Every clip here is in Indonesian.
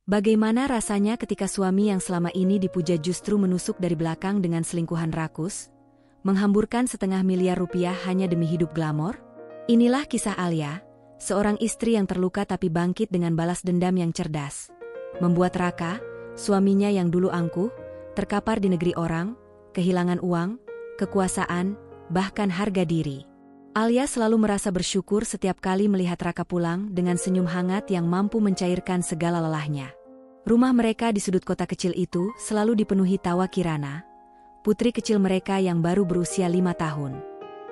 Bagaimana rasanya ketika suami yang selama ini dipuja justru menusuk dari belakang dengan selingkuhan rakus? Menghamburkan $500 000 hanya demi hidup glamor? Inilah kisah Alia, seorang istri yang terluka tapi bangkit dengan balas dendam yang cerdas. Membuat Raka, suaminya yang dulu angkuh, terkapar di negeri orang, kehilangan uang, kekuasaan, bahkan harga diri. Alia selalu merasa bersyukur setiap kali melihat Raka pulang dengan senyum hangat yang mampu mencairkan segala lelahnya. Rumah mereka di sudut kota kecil itu selalu dipenuhi tawa Kirana, putri kecil mereka yang baru berusia 5 tahun.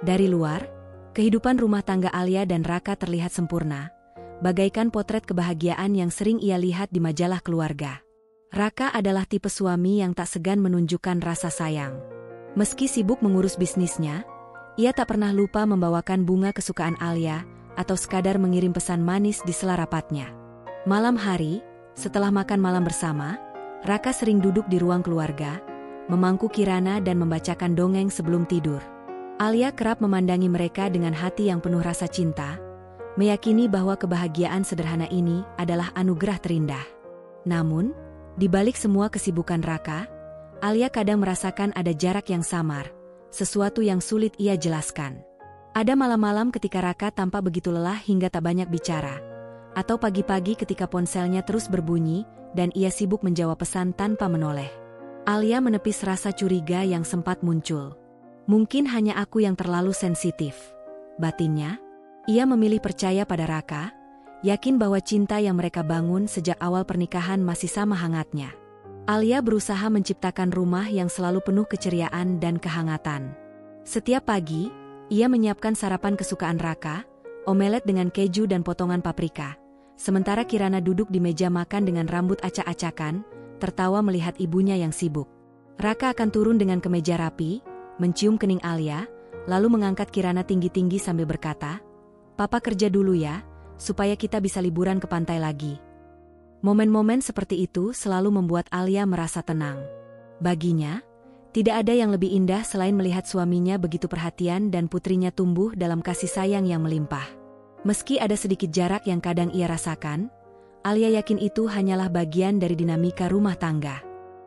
Dari luar, kehidupan rumah tangga Alia dan Raka terlihat sempurna, bagaikan potret kebahagiaan yang sering ia lihat di majalah keluarga. Raka adalah tipe suami yang tak segan menunjukkan rasa sayang. Meski sibuk mengurus bisnisnya, ia tak pernah lupa membawakan bunga kesukaan Alia atau sekadar mengirim pesan manis di sela rapatnya. Malam hari, setelah makan malam bersama, Raka sering duduk di ruang keluarga, memangku Kirana dan membacakan dongeng sebelum tidur. Alia kerap memandangi mereka dengan hati yang penuh rasa cinta, meyakini bahwa kebahagiaan sederhana ini adalah anugerah terindah. Namun, di balik semua kesibukan Raka, Alia kadang merasakan ada jarak yang samar, sesuatu yang sulit ia jelaskan. Ada malam-malam ketika Raka tampak begitu lelah hingga tak banyak bicara, atau pagi-pagi ketika ponselnya terus berbunyi dan ia sibuk menjawab pesan tanpa menoleh. Alia menepis rasa curiga yang sempat muncul. Mungkin hanya aku yang terlalu sensitif, batinnya. Ia memilih percaya pada Raka, yakin bahwa cinta yang mereka bangun sejak awal pernikahan masih sama hangatnya. Alia berusaha menciptakan rumah yang selalu penuh keceriaan dan kehangatan. Setiap pagi, ia menyiapkan sarapan kesukaan Raka, omelet dengan keju dan potongan paprika. Sementara Kirana duduk di meja makan dengan rambut acak-acakan, tertawa melihat ibunya yang sibuk. Raka akan turun dengan kemeja rapi, mencium kening Alia, lalu mengangkat Kirana tinggi-tinggi sambil berkata, "Papa kerja dulu ya, supaya kita bisa liburan ke pantai lagi." Momen-momen seperti itu selalu membuat Alia merasa tenang. Baginya, tidak ada yang lebih indah selain melihat suaminya begitu perhatian dan putrinya tumbuh dalam kasih sayang yang melimpah. Meski ada sedikit jarak yang kadang ia rasakan, Alia yakin itu hanyalah bagian dari dinamika rumah tangga.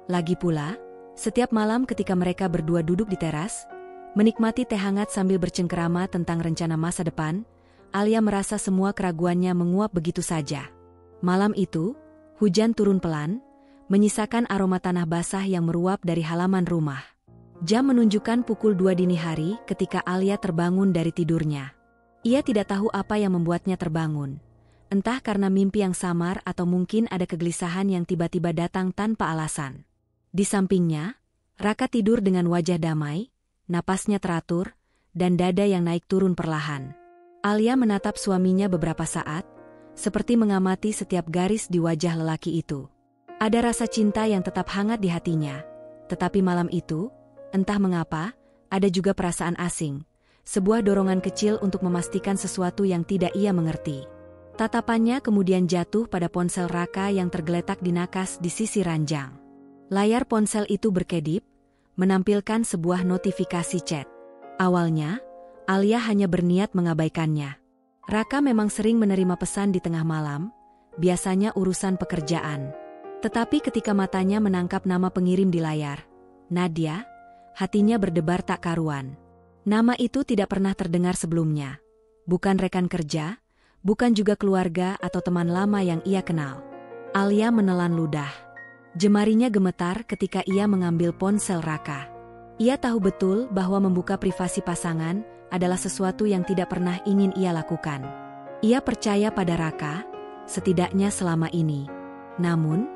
Lagi pula, setiap malam ketika mereka berdua duduk di teras, menikmati teh hangat sambil bercengkerama tentang rencana masa depan, Alia merasa semua keraguannya menguap begitu saja. Malam itu, hujan turun pelan, menyisakan aroma tanah basah yang meruap dari halaman rumah. Jam menunjukkan pukul 2 dini hari ketika Alia terbangun dari tidurnya. Ia tidak tahu apa yang membuatnya terbangun. Entah karena mimpi yang samar atau mungkin ada kegelisahan yang tiba-tiba datang tanpa alasan. Di sampingnya, Raka tidur dengan wajah damai, napasnya teratur, dan dada yang naik turun perlahan. Alia menatap suaminya beberapa saat, seperti mengamati setiap garis di wajah lelaki itu. Ada rasa cinta yang tetap hangat di hatinya, tetapi malam itu, entah mengapa, ada juga perasaan asing, sebuah dorongan kecil untuk memastikan sesuatu yang tidak ia mengerti. Tatapannya kemudian jatuh pada ponsel Raka yang tergeletak di nakas di sisi ranjang. Layar ponsel itu berkedip, menampilkan sebuah notifikasi chat. Awalnya, Alia hanya berniat mengabaikannya. Raka memang sering menerima pesan di tengah malam, biasanya urusan pekerjaan. Tetapi ketika matanya menangkap nama pengirim di layar, Nadia, hatinya berdebar tak karuan. Nama itu tidak pernah terdengar sebelumnya. Bukan rekan kerja, bukan juga keluarga atau teman lama yang ia kenal. Alia menelan ludah. Jemarinya gemetar ketika ia mengambil ponsel Raka. Ia tahu betul bahwa membuka privasi pasangan adalah sesuatu yang tidak pernah ingin ia lakukan. Ia percaya pada Raka, setidaknya selama ini. Namun,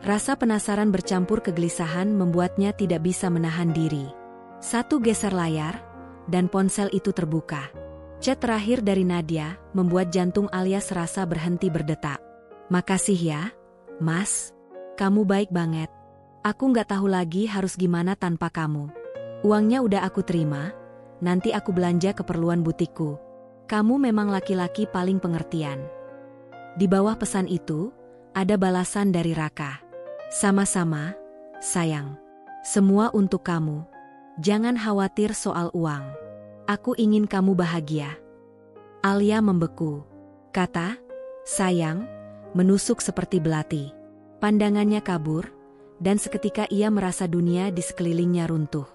rasa penasaran bercampur kegelisahan membuatnya tidak bisa menahan diri. Satu geser layar, dan ponsel itu terbuka. Chat terakhir dari Nadia membuat jantung Alia serasa berhenti berdetak. "Makasih ya, Mas. Kamu baik banget. Aku nggak tahu lagi harus gimana tanpa kamu. Uangnya udah aku terima. Nanti aku belanja keperluan butikku. Kamu memang laki-laki paling pengertian." Di bawah pesan itu, ada balasan dari Raka. "Sama-sama, sayang. Semua untuk kamu. Jangan khawatir soal uang. Aku ingin kamu bahagia." Alia membeku. Kata, "sayang," menusuk seperti belati. Pandangannya kabur, dan seketika ia merasa dunia di sekelilingnya runtuh.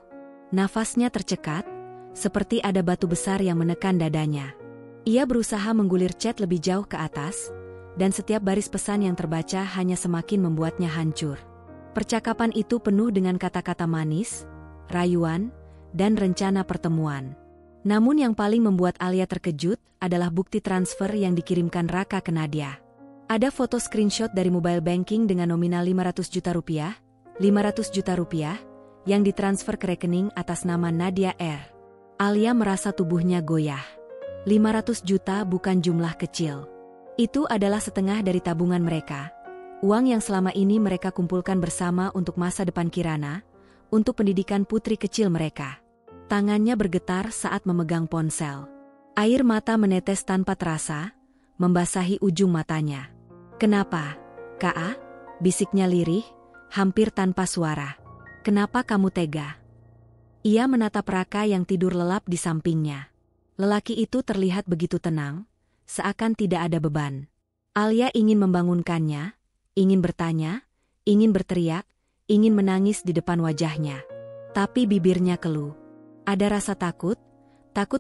Nafasnya tercekat, seperti ada batu besar yang menekan dadanya. Ia berusaha menggulir chat lebih jauh ke atas, dan setiap baris pesan yang terbaca hanya semakin membuatnya hancur. Percakapan itu penuh dengan kata-kata manis, rayuan, dan rencana pertemuan. Namun yang paling membuat Alia terkejut adalah bukti transfer yang dikirimkan Raka ke Nadia. Ada foto screenshot dari mobile banking dengan nominal 500 juta rupiah, 500 juta rupiah, yang ditransfer ke rekening atas nama Nadia R. Alia merasa tubuhnya goyah. 500 juta bukan jumlah kecil. Itu adalah setengah dari tabungan mereka. Uang yang selama ini mereka kumpulkan bersama untuk masa depan Kirana, untuk pendidikan putri kecil mereka. Tangannya bergetar saat memegang ponsel. Air mata menetes tanpa terasa, membasahi ujung matanya. "Kenapa, Kak?" bisiknya lirih, hampir tanpa suara. "Kenapa kamu tega?" Ia menatap Raka yang tidur lelap di sampingnya. Lelaki itu terlihat begitu tenang, seakan tidak ada beban. Alia ingin membangunkannya, ingin bertanya, ingin berteriak, ingin menangis di depan wajahnya. Tapi bibirnya keluh. Ada rasa takut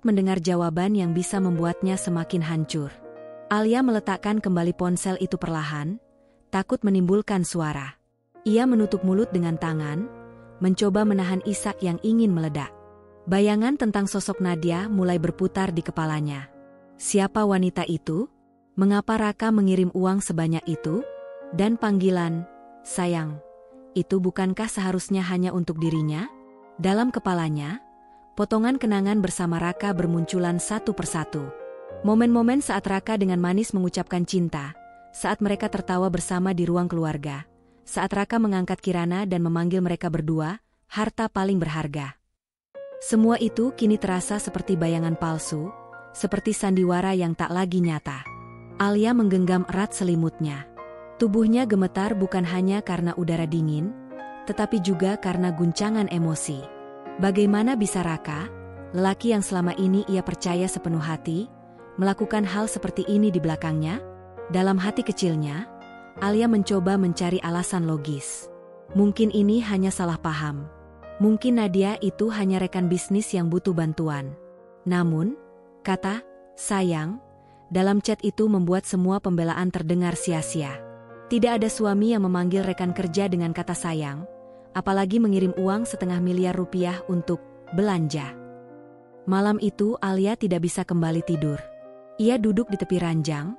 mendengar jawaban yang bisa membuatnya semakin hancur. Alia meletakkan kembali ponsel itu perlahan, takut menimbulkan suara. Ia menutup mulut dengan tangan, mencoba menahan isak yang ingin meledak. Bayangan tentang sosok Nadia mulai berputar di kepalanya. Siapa wanita itu? Mengapa Raka mengirim uang sebanyak itu? Dan panggilan, "sayang," itu bukankah seharusnya hanya untuk dirinya? Dalam kepalanya, potongan kenangan bersama Raka bermunculan satu persatu. Momen-momen saat Raka dengan manis mengucapkan cinta, saat mereka tertawa bersama di ruang keluarga, saat Raka mengangkat Kirana dan memanggil mereka berdua, harta paling berharga. Semua itu kini terasa seperti bayangan palsu, seperti sandiwara yang tak lagi nyata. Alia menggenggam erat selimutnya. Tubuhnya gemetar bukan hanya karena udara dingin, tetapi juga karena guncangan emosi. Bagaimana bisa Raka, lelaki yang selama ini ia percaya sepenuh hati, melakukan hal seperti ini di belakangnya? Dalam hati kecilnya, Alia mencoba mencari alasan logis. Mungkin ini hanya salah paham. Mungkin Nadia itu hanya rekan bisnis yang butuh bantuan. Namun, kata "sayang" dalam chat itu membuat semua pembelaan terdengar sia-sia. Tidak ada suami yang memanggil rekan kerja dengan kata sayang, apalagi mengirim uang 500 miliar rupiah untuk belanja. Malam itu Alia tidak bisa kembali tidur. Ia duduk di tepi ranjang,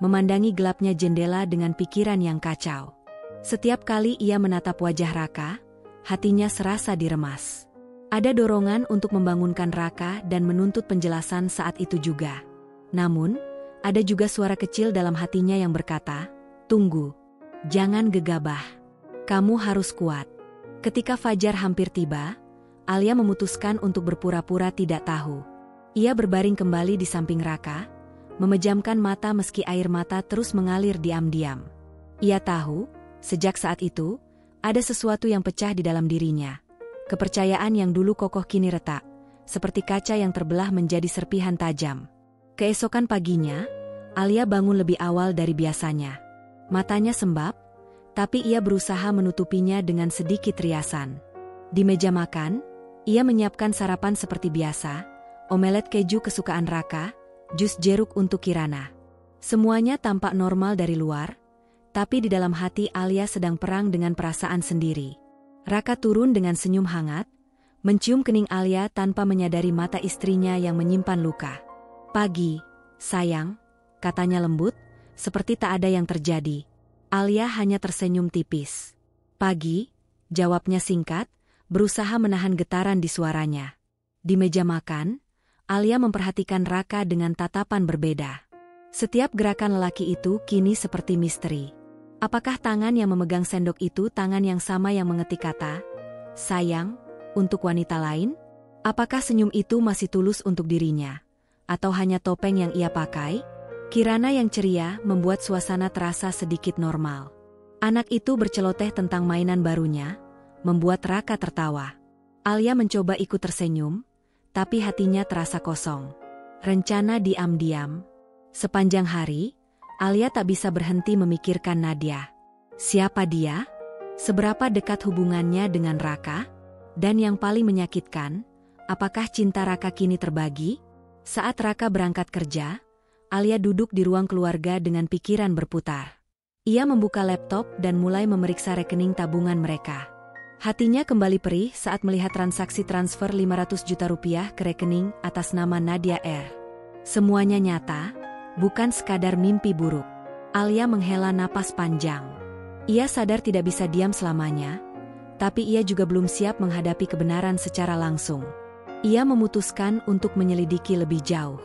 memandangi gelapnya jendela dengan pikiran yang kacau. Setiap kali ia menatap wajah Raka, hatinya serasa diremas. Ada dorongan untuk membangunkan Raka dan menuntut penjelasan saat itu juga. Namun, ada juga suara kecil dalam hatinya yang berkata, "Tunggu, jangan gegabah. Kamu harus kuat." Ketika fajar hampir tiba, Alia memutuskan untuk berpura-pura tidak tahu. Ia berbaring kembali di samping Raka, memejamkan mata meski air mata terus mengalir diam-diam. Ia tahu, sejak saat itu, ada sesuatu yang pecah di dalam dirinya. Kepercayaan yang dulu kokoh kini retak, seperti kaca yang terbelah menjadi serpihan tajam. Keesokan paginya, Alia bangun lebih awal dari biasanya. Matanya sembab, tapi ia berusaha menutupinya dengan sedikit riasan. Di meja makan, ia menyiapkan sarapan seperti biasa, omelet keju kesukaan Raka, jus jeruk untuk Kirana. Semuanya tampak normal dari luar, tapi di dalam hati Alia sedang perang dengan perasaan sendiri. Raka turun dengan senyum hangat, mencium kening Alia tanpa menyadari mata istrinya yang menyimpan luka. "Pagi, sayang," katanya lembut, seperti tak ada yang terjadi. Alia hanya tersenyum tipis. "Pagi," jawabnya singkat, berusaha menahan getaran di suaranya. Di meja makan, Alia memperhatikan Raka dengan tatapan berbeda. Setiap gerakan lelaki itu kini seperti misteri. Apakah tangan yang memegang sendok itu tangan yang sama yang mengetik kata "sayang" untuk wanita lain? Apakah senyum itu masih tulus untuk dirinya? Atau hanya topeng yang ia pakai? Kirana yang ceria membuat suasana terasa sedikit normal. Anak itu berceloteh tentang mainan barunya, membuat Raka tertawa. Alia mencoba ikut tersenyum, tapi hatinya terasa kosong. Rencana diam-diam. Sepanjang hari, Alia tak bisa berhenti memikirkan Nadia. Siapa dia? Seberapa dekat hubungannya dengan Raka? Dan yang paling menyakitkan, apakah cinta Raka kini terbagi? Saat Raka berangkat kerja, Alia duduk di ruang keluarga dengan pikiran berputar. Ia membuka laptop dan mulai memeriksa rekening tabungan mereka. Hatinya kembali perih saat melihat transaksi transfer 500 juta rupiah ke rekening atas nama Nadia R. Semuanya nyata, bukan sekadar mimpi buruk. Alia menghela napas panjang. Ia sadar tidak bisa diam selamanya, tapi ia juga belum siap menghadapi kebenaran secara langsung. Ia memutuskan untuk menyelidiki lebih jauh.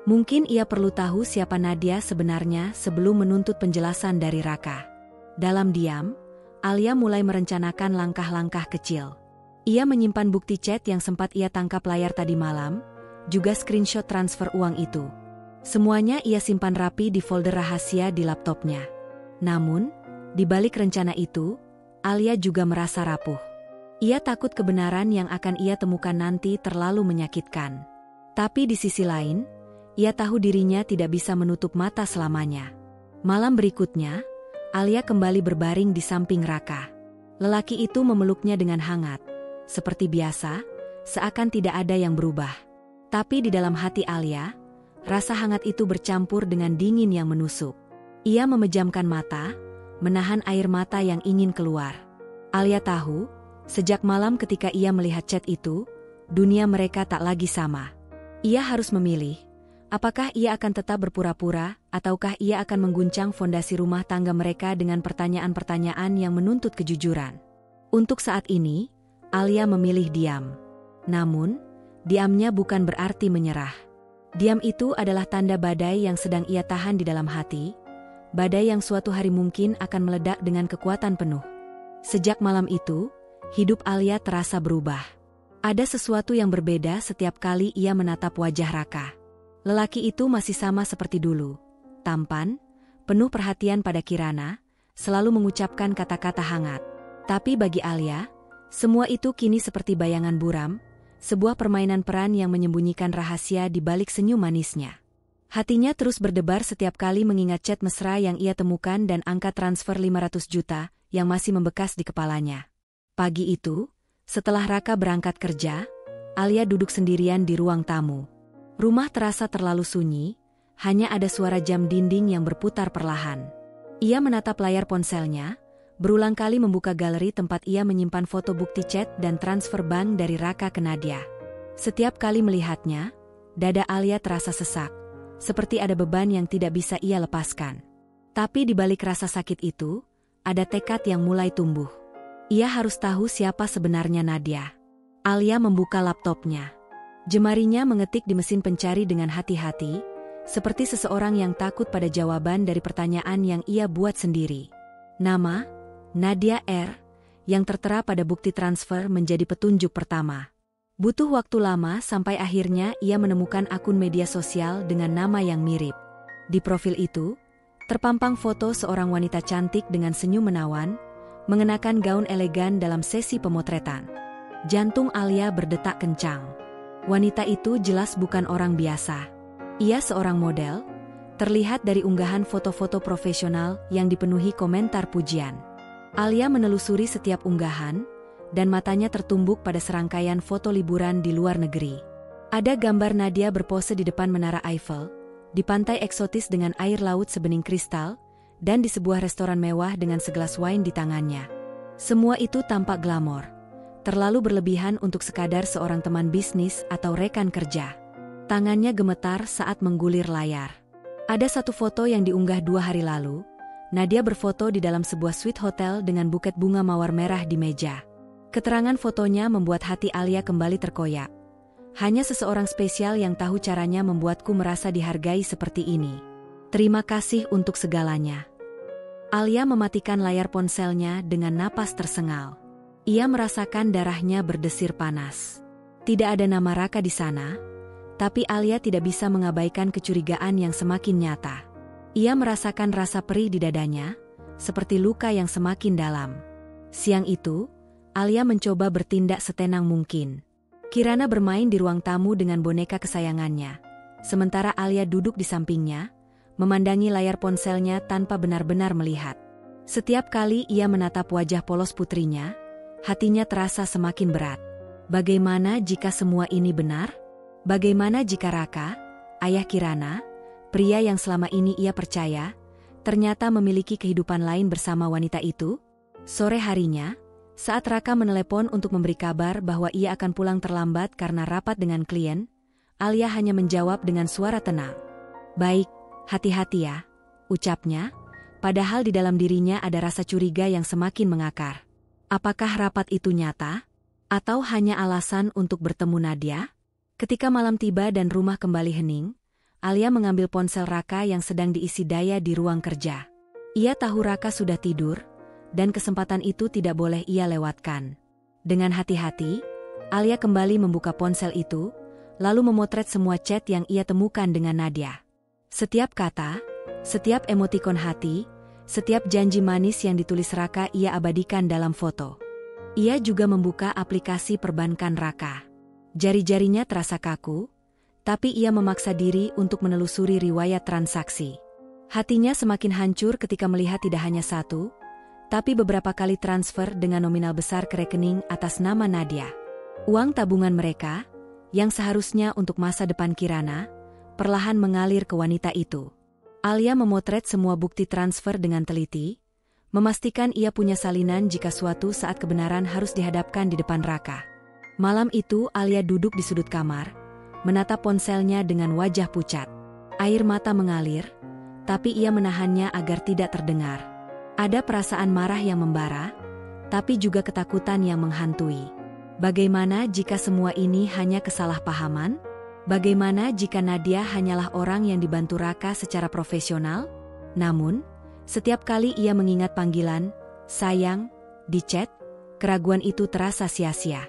Mungkin ia perlu tahu siapa Nadia sebenarnya sebelum menuntut penjelasan dari Raka. Dalam diam, Alia mulai merencanakan langkah-langkah kecil. Ia menyimpan bukti chat yang sempat ia tangkap layar tadi malam, juga screenshot transfer uang itu. Semuanya ia simpan rapi di folder rahasia di laptopnya. Namun, di balik rencana itu, Alia juga merasa rapuh. Ia takut kebenaran yang akan ia temukan nanti terlalu menyakitkan. Tapi di sisi lain, ia tahu dirinya tidak bisa menutup mata selamanya. Malam berikutnya, Alia kembali berbaring di samping Raka. Lelaki itu memeluknya dengan hangat. Seperti biasa, seakan tidak ada yang berubah. Tapi di dalam hati Alia, rasa hangat itu bercampur dengan dingin yang menusuk. Ia memejamkan mata, menahan air mata yang ingin keluar. Alia tahu, sejak malam ketika ia melihat chat itu, dunia mereka tak lagi sama. Ia harus memilih, apakah ia akan tetap berpura-pura, ataukah ia akan mengguncang fondasi rumah tangga mereka dengan pertanyaan-pertanyaan yang menuntut kejujuran. Untuk saat ini, Alia memilih diam. Namun, diamnya bukan berarti menyerah. Diam itu adalah tanda badai yang sedang ia tahan di dalam hati, badai yang suatu hari mungkin akan meledak dengan kekuatan penuh. Sejak malam itu, hidup Alia terasa berubah. Ada sesuatu yang berbeda setiap kali ia menatap wajah Raka. Lelaki itu masih sama seperti dulu, tampan, penuh perhatian pada Kirana, selalu mengucapkan kata-kata hangat. Tapi bagi Alia, semua itu kini seperti bayangan buram, sebuah permainan peran yang menyembunyikan rahasia di balik senyum manisnya. Hatinya terus berdebar setiap kali mengingat chat mesra yang ia temukan dan angka transfer 500 juta yang masih membekas di kepalanya. Pagi itu, setelah Raka berangkat kerja, Alia duduk sendirian di ruang tamu. Rumah terasa terlalu sunyi, hanya ada suara jam dinding yang berputar perlahan. Ia menatap layar ponselnya, berulang kali membuka galeri tempat ia menyimpan foto bukti chat dan transfer bank dari Raka ke Nadia. Setiap kali melihatnya, dada Alia terasa sesak, seperti ada beban yang tidak bisa ia lepaskan. Tapi di balik rasa sakit itu, ada tekad yang mulai tumbuh. Ia harus tahu siapa sebenarnya Nadia. Alia membuka laptopnya. Jemarinya mengetik di mesin pencari dengan hati-hati, seperti seseorang yang takut pada jawaban dari pertanyaan yang ia buat sendiri. Nama, Nadia R, yang tertera pada bukti transfer menjadi petunjuk pertama. Butuh waktu lama sampai akhirnya ia menemukan akun media sosial dengan nama yang mirip. Di profil itu, terpampang foto seorang wanita cantik dengan senyum menawan, mengenakan gaun elegan dalam sesi pemotretan. Jantung Alia berdetak kencang. Wanita itu jelas bukan orang biasa. Ia seorang model, terlihat dari unggahan foto-foto profesional yang dipenuhi komentar pujian. Alia menelusuri setiap unggahan, dan matanya tertumbuk pada serangkaian foto liburan di luar negeri. Ada gambar Nadia berpose di depan Menara Eiffel, di pantai eksotis dengan air laut sebening kristal, dan di sebuah restoran mewah dengan segelas wine di tangannya. Semua itu tampak glamor, terlalu berlebihan untuk sekadar seorang teman bisnis atau rekan kerja. Tangannya gemetar saat menggulir layar. Ada satu foto yang diunggah 2 hari lalu. Nadia berfoto di dalam sebuah suite hotel dengan buket bunga mawar merah di meja. Keterangan fotonya membuat hati Alia kembali terkoyak. Hanya seseorang spesial yang tahu caranya membuatku merasa dihargai seperti ini. Terima kasih untuk segalanya. Alia mematikan layar ponselnya dengan napas tersengal. Ia merasakan darahnya berdesir panas. Tidak ada nama Raka di sana, tapi Alia tidak bisa mengabaikan kecurigaan yang semakin nyata. Ia merasakan rasa perih di dadanya, seperti luka yang semakin dalam. Siang itu, Alia mencoba bertindak setenang mungkin. Kirana bermain di ruang tamu dengan boneka kesayangannya, sementara Alia duduk di sampingnya, memandangi layar ponselnya tanpa benar-benar melihat. Setiap kali ia menatap wajah polos putrinya, hatinya terasa semakin berat. Bagaimana jika semua ini benar? Bagaimana jika Raka, ayah Kirana, pria yang selama ini ia percaya, ternyata memiliki kehidupan lain bersama wanita itu? Sore harinya, saat Raka menelepon untuk memberi kabar bahwa ia akan pulang terlambat karena rapat dengan klien, Alia hanya menjawab dengan suara tenang. "Baik, hati-hati ya," ucapnya, padahal di dalam dirinya ada rasa curiga yang semakin mengakar. Apakah rapat itu nyata? Atau hanya alasan untuk bertemu Nadia? Ketika malam tiba dan rumah kembali hening, Alia mengambil ponsel Raka yang sedang diisi daya di ruang kerja. Ia tahu Raka sudah tidur, dan kesempatan itu tidak boleh ia lewatkan. Dengan hati-hati, Alia kembali membuka ponsel itu, lalu memotret semua chat yang ia temukan dengan Nadia. Setiap kata, setiap emotikon hati, setiap janji manis yang ditulis Raka ia abadikan dalam foto. Ia juga membuka aplikasi perbankan Raka. Jari-jarinya terasa kaku, tapi ia memaksa diri untuk menelusuri riwayat transaksi. Hatinya semakin hancur ketika melihat tidak hanya satu, tapi beberapa kali transfer dengan nominal besar ke rekening atas nama Nadia. Uang tabungan mereka, yang seharusnya untuk masa depan Kirana, perlahan mengalir ke wanita itu. Alia memotret semua bukti transfer dengan teliti, memastikan ia punya salinan jika suatu saat kebenaran harus dihadapkan di depan Raka. Malam itu Alia duduk di sudut kamar, menatap ponselnya dengan wajah pucat. Air mata mengalir, tapi ia menahannya agar tidak terdengar. Ada perasaan marah yang membara, tapi juga ketakutan yang menghantui. Bagaimana jika semua ini hanya kesalahpahaman? Bagaimana jika Nadia hanyalah orang yang dibantu Raka secara profesional? Namun, setiap kali ia mengingat panggilan, sayang, di chat, keraguan itu terasa sia-sia.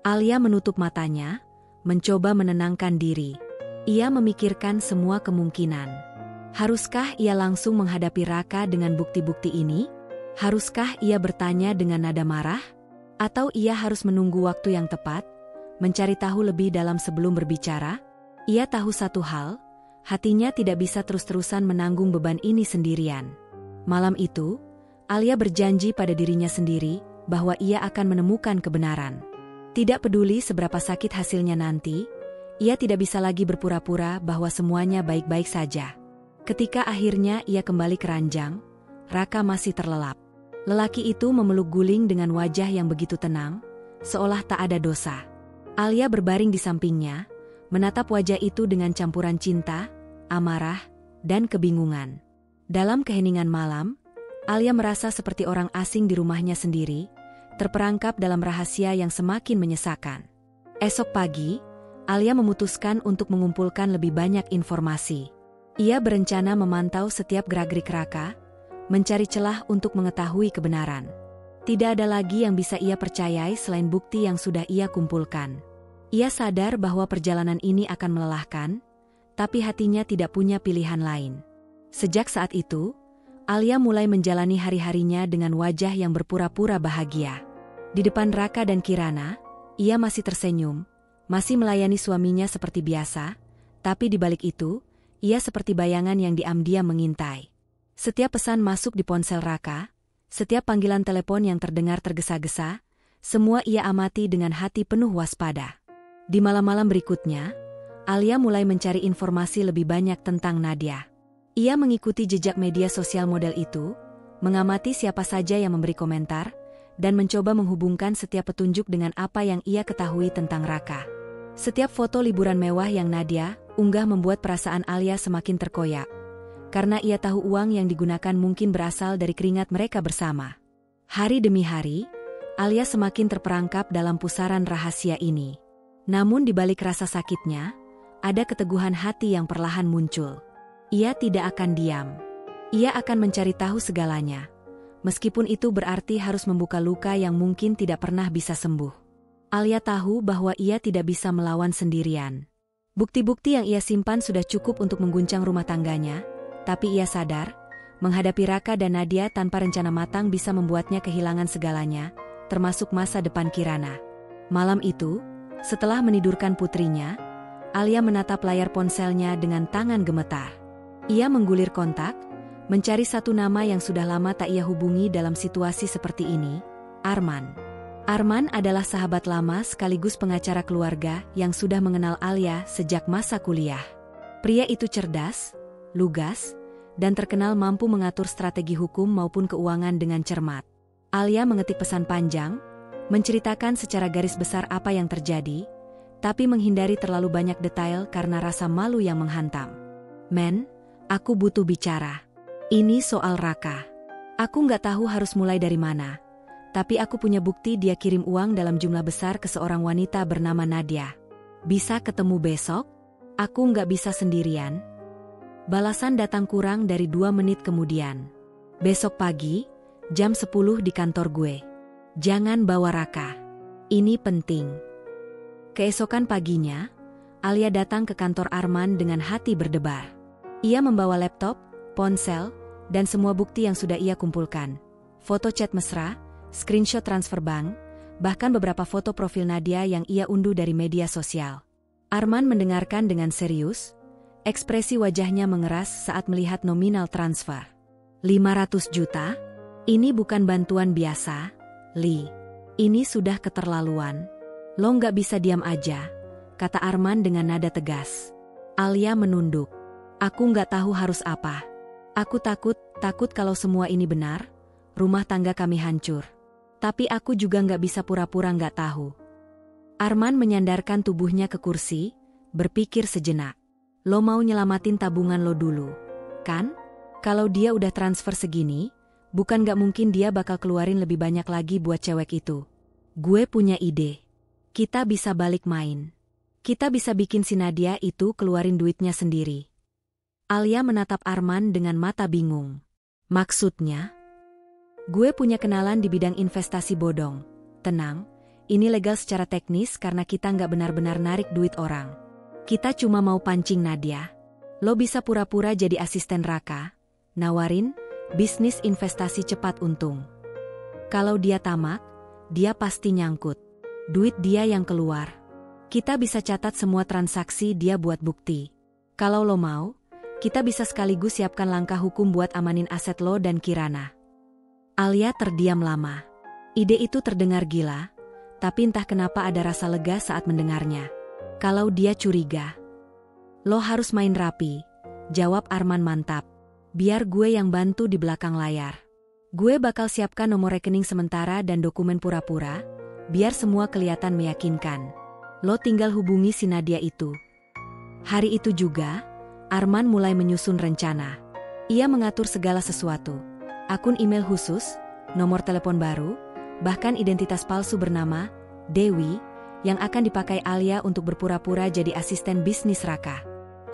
Alia menutup matanya, mencoba menenangkan diri. Ia memikirkan semua kemungkinan. Haruskah ia langsung menghadapi Raka dengan bukti-bukti ini? Haruskah ia bertanya dengan nada marah? Atau ia harus menunggu waktu yang tepat, mencari tahu lebih dalam sebelum berbicara? Ia tahu satu hal, hatinya tidak bisa terus-terusan menanggung beban ini sendirian. Malam itu, Alia berjanji pada dirinya sendiri bahwa ia akan menemukan kebenaran. Tidak peduli seberapa sakit hasilnya nanti, ia tidak bisa lagi berpura-pura bahwa semuanya baik-baik saja. Ketika akhirnya ia kembali ke ranjang, Raka masih terlelap. Lelaki itu memeluk guling dengan wajah yang begitu tenang, seolah tak ada dosa. Alia berbaring di sampingnya, menatap wajah itu dengan campuran cinta, amarah, dan kebingungan. Dalam keheningan malam, Alia merasa seperti orang asing di rumahnya sendiri, terperangkap dalam rahasia yang semakin menyesakan. Esok pagi, Alia memutuskan untuk mengumpulkan lebih banyak informasi. Ia berencana memantau setiap gerak-gerik Raka, mencari celah untuk mengetahui kebenaran. Tidak ada lagi yang bisa ia percayai selain bukti yang sudah ia kumpulkan. Ia sadar bahwa perjalanan ini akan melelahkan, tapi hatinya tidak punya pilihan lain. Sejak saat itu, Alia mulai menjalani hari-harinya dengan wajah yang berpura-pura bahagia. Di depan Raka dan Kirana, ia masih tersenyum, masih melayani suaminya seperti biasa, tapi di balik itu, ia seperti bayangan yang diam-diam mengintai. Setiap pesan masuk di ponsel Raka, setiap panggilan telepon yang terdengar tergesa-gesa, semua ia amati dengan hati penuh waspada. Di malam-malam berikutnya, Alia mulai mencari informasi lebih banyak tentang Nadia. Ia mengikuti jejak media sosial model itu, mengamati siapa saja yang memberi komentar, dan mencoba menghubungkan setiap petunjuk dengan apa yang ia ketahui tentang Raka. Setiap foto liburan mewah yang Nadia unggah membuat perasaan Alia semakin terkoyak, karena ia tahu uang yang digunakan mungkin berasal dari keringat mereka bersama. Hari demi hari, Alia semakin terperangkap dalam pusaran rahasia ini. Namun di balik rasa sakitnya, ada keteguhan hati yang perlahan muncul. Ia tidak akan diam. Ia akan mencari tahu segalanya, meskipun itu berarti harus membuka luka yang mungkin tidak pernah bisa sembuh. Alia tahu bahwa ia tidak bisa melawan sendirian. Bukti-bukti yang ia simpan sudah cukup untuk mengguncang rumah tangganya, tapi ia sadar, menghadapi Raka dan Nadia tanpa rencana matang bisa membuatnya kehilangan segalanya, termasuk masa depan Kirana. Malam itu, setelah menidurkan putrinya, Alia menatap layar ponselnya dengan tangan gemetar. Ia menggulir kontak, Mencari satu nama yang sudah lama tak ia hubungi dalam situasi seperti ini, Arman. Arman adalah sahabat lama sekaligus pengacara keluarga yang sudah mengenal Alia sejak masa kuliah. Pria itu cerdas, lugas, dan terkenal mampu mengatur strategi hukum maupun keuangan dengan cermat. Alia mengetik pesan panjang, menceritakan secara garis besar apa yang terjadi, tapi menghindari terlalu banyak detail karena rasa malu yang menghantam. "Men, aku butuh bicara. Ini soal Raka. Aku nggak tahu harus mulai dari mana. Tapi aku punya bukti dia kirim uang dalam jumlah besar ke seorang wanita bernama Nadia. Bisa ketemu besok? Aku nggak bisa sendirian." Balasan datang kurang dari 2 menit kemudian. "Besok pagi, jam 10 di kantor gue. Jangan bawa Raka. Ini penting." Keesokan paginya, Alia datang ke kantor Arman dengan hati berdebar. Ia membawa laptop, ponsel, dan semua bukti yang sudah ia kumpulkan. Foto chat mesra, screenshot transfer bank, bahkan beberapa foto profil Nadia yang ia unduh dari media sosial. Arman mendengarkan dengan serius, ekspresi wajahnya mengeras saat melihat nominal transfer. 500 juta? Ini bukan bantuan biasa, Li. Ini sudah keterlaluan. Lo nggak bisa diam aja, kata Arman dengan nada tegas. Alia menunduk. Aku nggak tahu harus apa. Aku takut kalau semua ini benar, rumah tangga kami hancur. Tapi aku juga nggak bisa pura-pura nggak tahu. Arman menyandarkan tubuhnya ke kursi, berpikir sejenak. Lo mau nyelamatin tabungan lo dulu, kan? Kalau dia udah transfer segini, bukan nggak mungkin dia bakal keluarin lebih banyak lagi buat cewek itu. Gue punya ide. Kita bisa balik main. Kita bisa bikin si Nadia itu keluarin duitnya sendiri. Alia menatap Arman dengan mata bingung. Maksudnya? Gue punya kenalan di bidang investasi bodong. Tenang, ini legal secara teknis karena kita nggak benar-benar narik duit orang. Kita cuma mau pancing Nadia. Lo bisa pura-pura jadi asisten Raka, nawarin bisnis investasi cepat untung. Kalau dia tamak, dia pasti nyangkut. Duit dia yang keluar. Kita bisa catat semua transaksi dia buat bukti. Kalau lo mau, kita bisa sekaligus siapkan langkah hukum buat amanin aset lo dan Kirana. Alia terdiam lama. Ide itu terdengar gila, tapi entah kenapa ada rasa lega saat mendengarnya. Kalau dia curiga, lo harus main rapi, jawab Arman mantap. Biar gue yang bantu di belakang layar. Gue bakal siapkan nomor rekening sementara dan dokumen pura-pura, biar semua kelihatan meyakinkan. Lo tinggal hubungi si Nadia itu. Hari itu juga, Arman mulai menyusun rencana. Ia mengatur segala sesuatu. Akun email khusus, nomor telepon baru, bahkan identitas palsu bernama Dewi, yang akan dipakai Alia untuk berpura-pura jadi asisten bisnis Raka.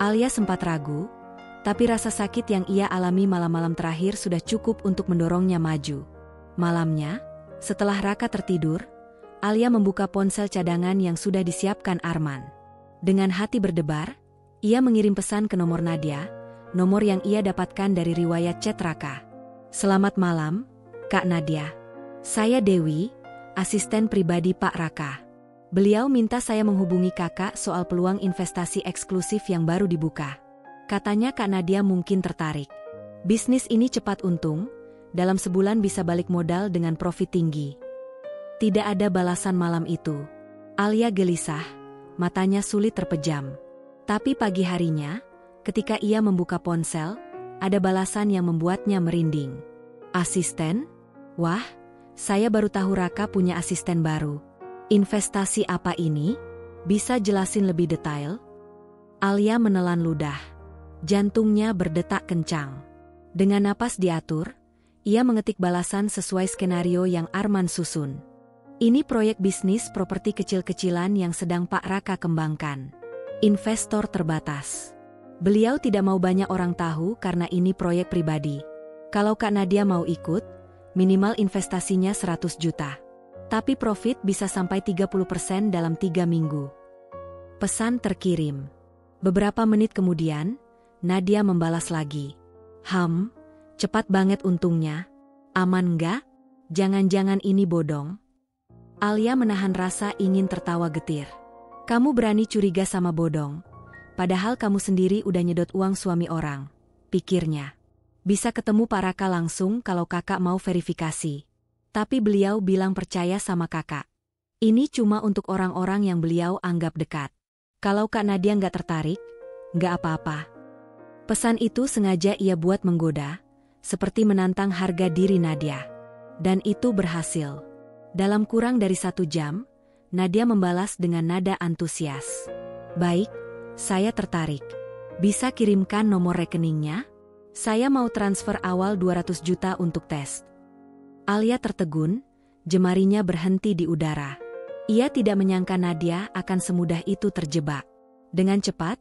Alia sempat ragu, tapi rasa sakit yang ia alami malam-malam terakhir sudah cukup untuk mendorongnya maju. Malamnya, setelah Raka tertidur, Alia membuka ponsel cadangan yang sudah disiapkan Arman. Dengan hati berdebar, ia mengirim pesan ke nomor Nadia, nomor yang ia dapatkan dari riwayat chat Raka. Selamat malam, Kak Nadia. Saya Dewi, asisten pribadi Pak Raka. Beliau minta saya menghubungi kakak soal peluang investasi eksklusif yang baru dibuka. Katanya Kak Nadia mungkin tertarik. Bisnis ini cepat untung, dalam sebulan bisa balik modal dengan profit tinggi. Tidak ada balasan malam itu. Alia gelisah, matanya sulit terpejam. Tapi pagi harinya, ketika ia membuka ponsel, ada balasan yang membuatnya merinding. Asisten? Wah, saya baru tahu Raka punya asisten baru. Investasi apa ini? Bisa jelasin lebih detail? Alia menelan ludah. Jantungnya berdetak kencang. Dengan napas diatur, ia mengetik balasan sesuai skenario yang Arman susun. Ini proyek bisnis properti kecil-kecilan yang sedang Pak Raka kembangkan. Investor terbatas. Beliau tidak mau banyak orang tahu karena ini proyek pribadi. Kalau Kak Nadia mau ikut, minimal investasinya 100 juta. Tapi profit bisa sampai 30% dalam 3 minggu. Pesan terkirim. Beberapa menit kemudian, Nadia membalas lagi. Cepat banget untungnya. Aman nggak? Jangan-jangan ini bodong? Alia menahan rasa ingin tertawa getir. Kamu berani curiga sama bodong, padahal kamu sendiri udah nyedot uang suami orang, pikirnya. Bisa ketemu Pak Raka langsung kalau kakak mau verifikasi. Tapi beliau bilang percaya sama kakak. Ini cuma untuk orang-orang yang beliau anggap dekat. Kalau Kak Nadia nggak tertarik, nggak apa-apa. Pesan itu sengaja ia buat menggoda, seperti menantang harga diri Nadia. Dan itu berhasil. Dalam kurang dari 1 jam, Nadia membalas dengan nada antusias. Baik, saya tertarik. Bisa kirimkan nomor rekeningnya? Saya mau transfer awal 200 juta untuk tes. Alia tertegun, jemarinya berhenti di udara. Ia tidak menyangka Nadia akan semudah itu terjebak. Dengan cepat,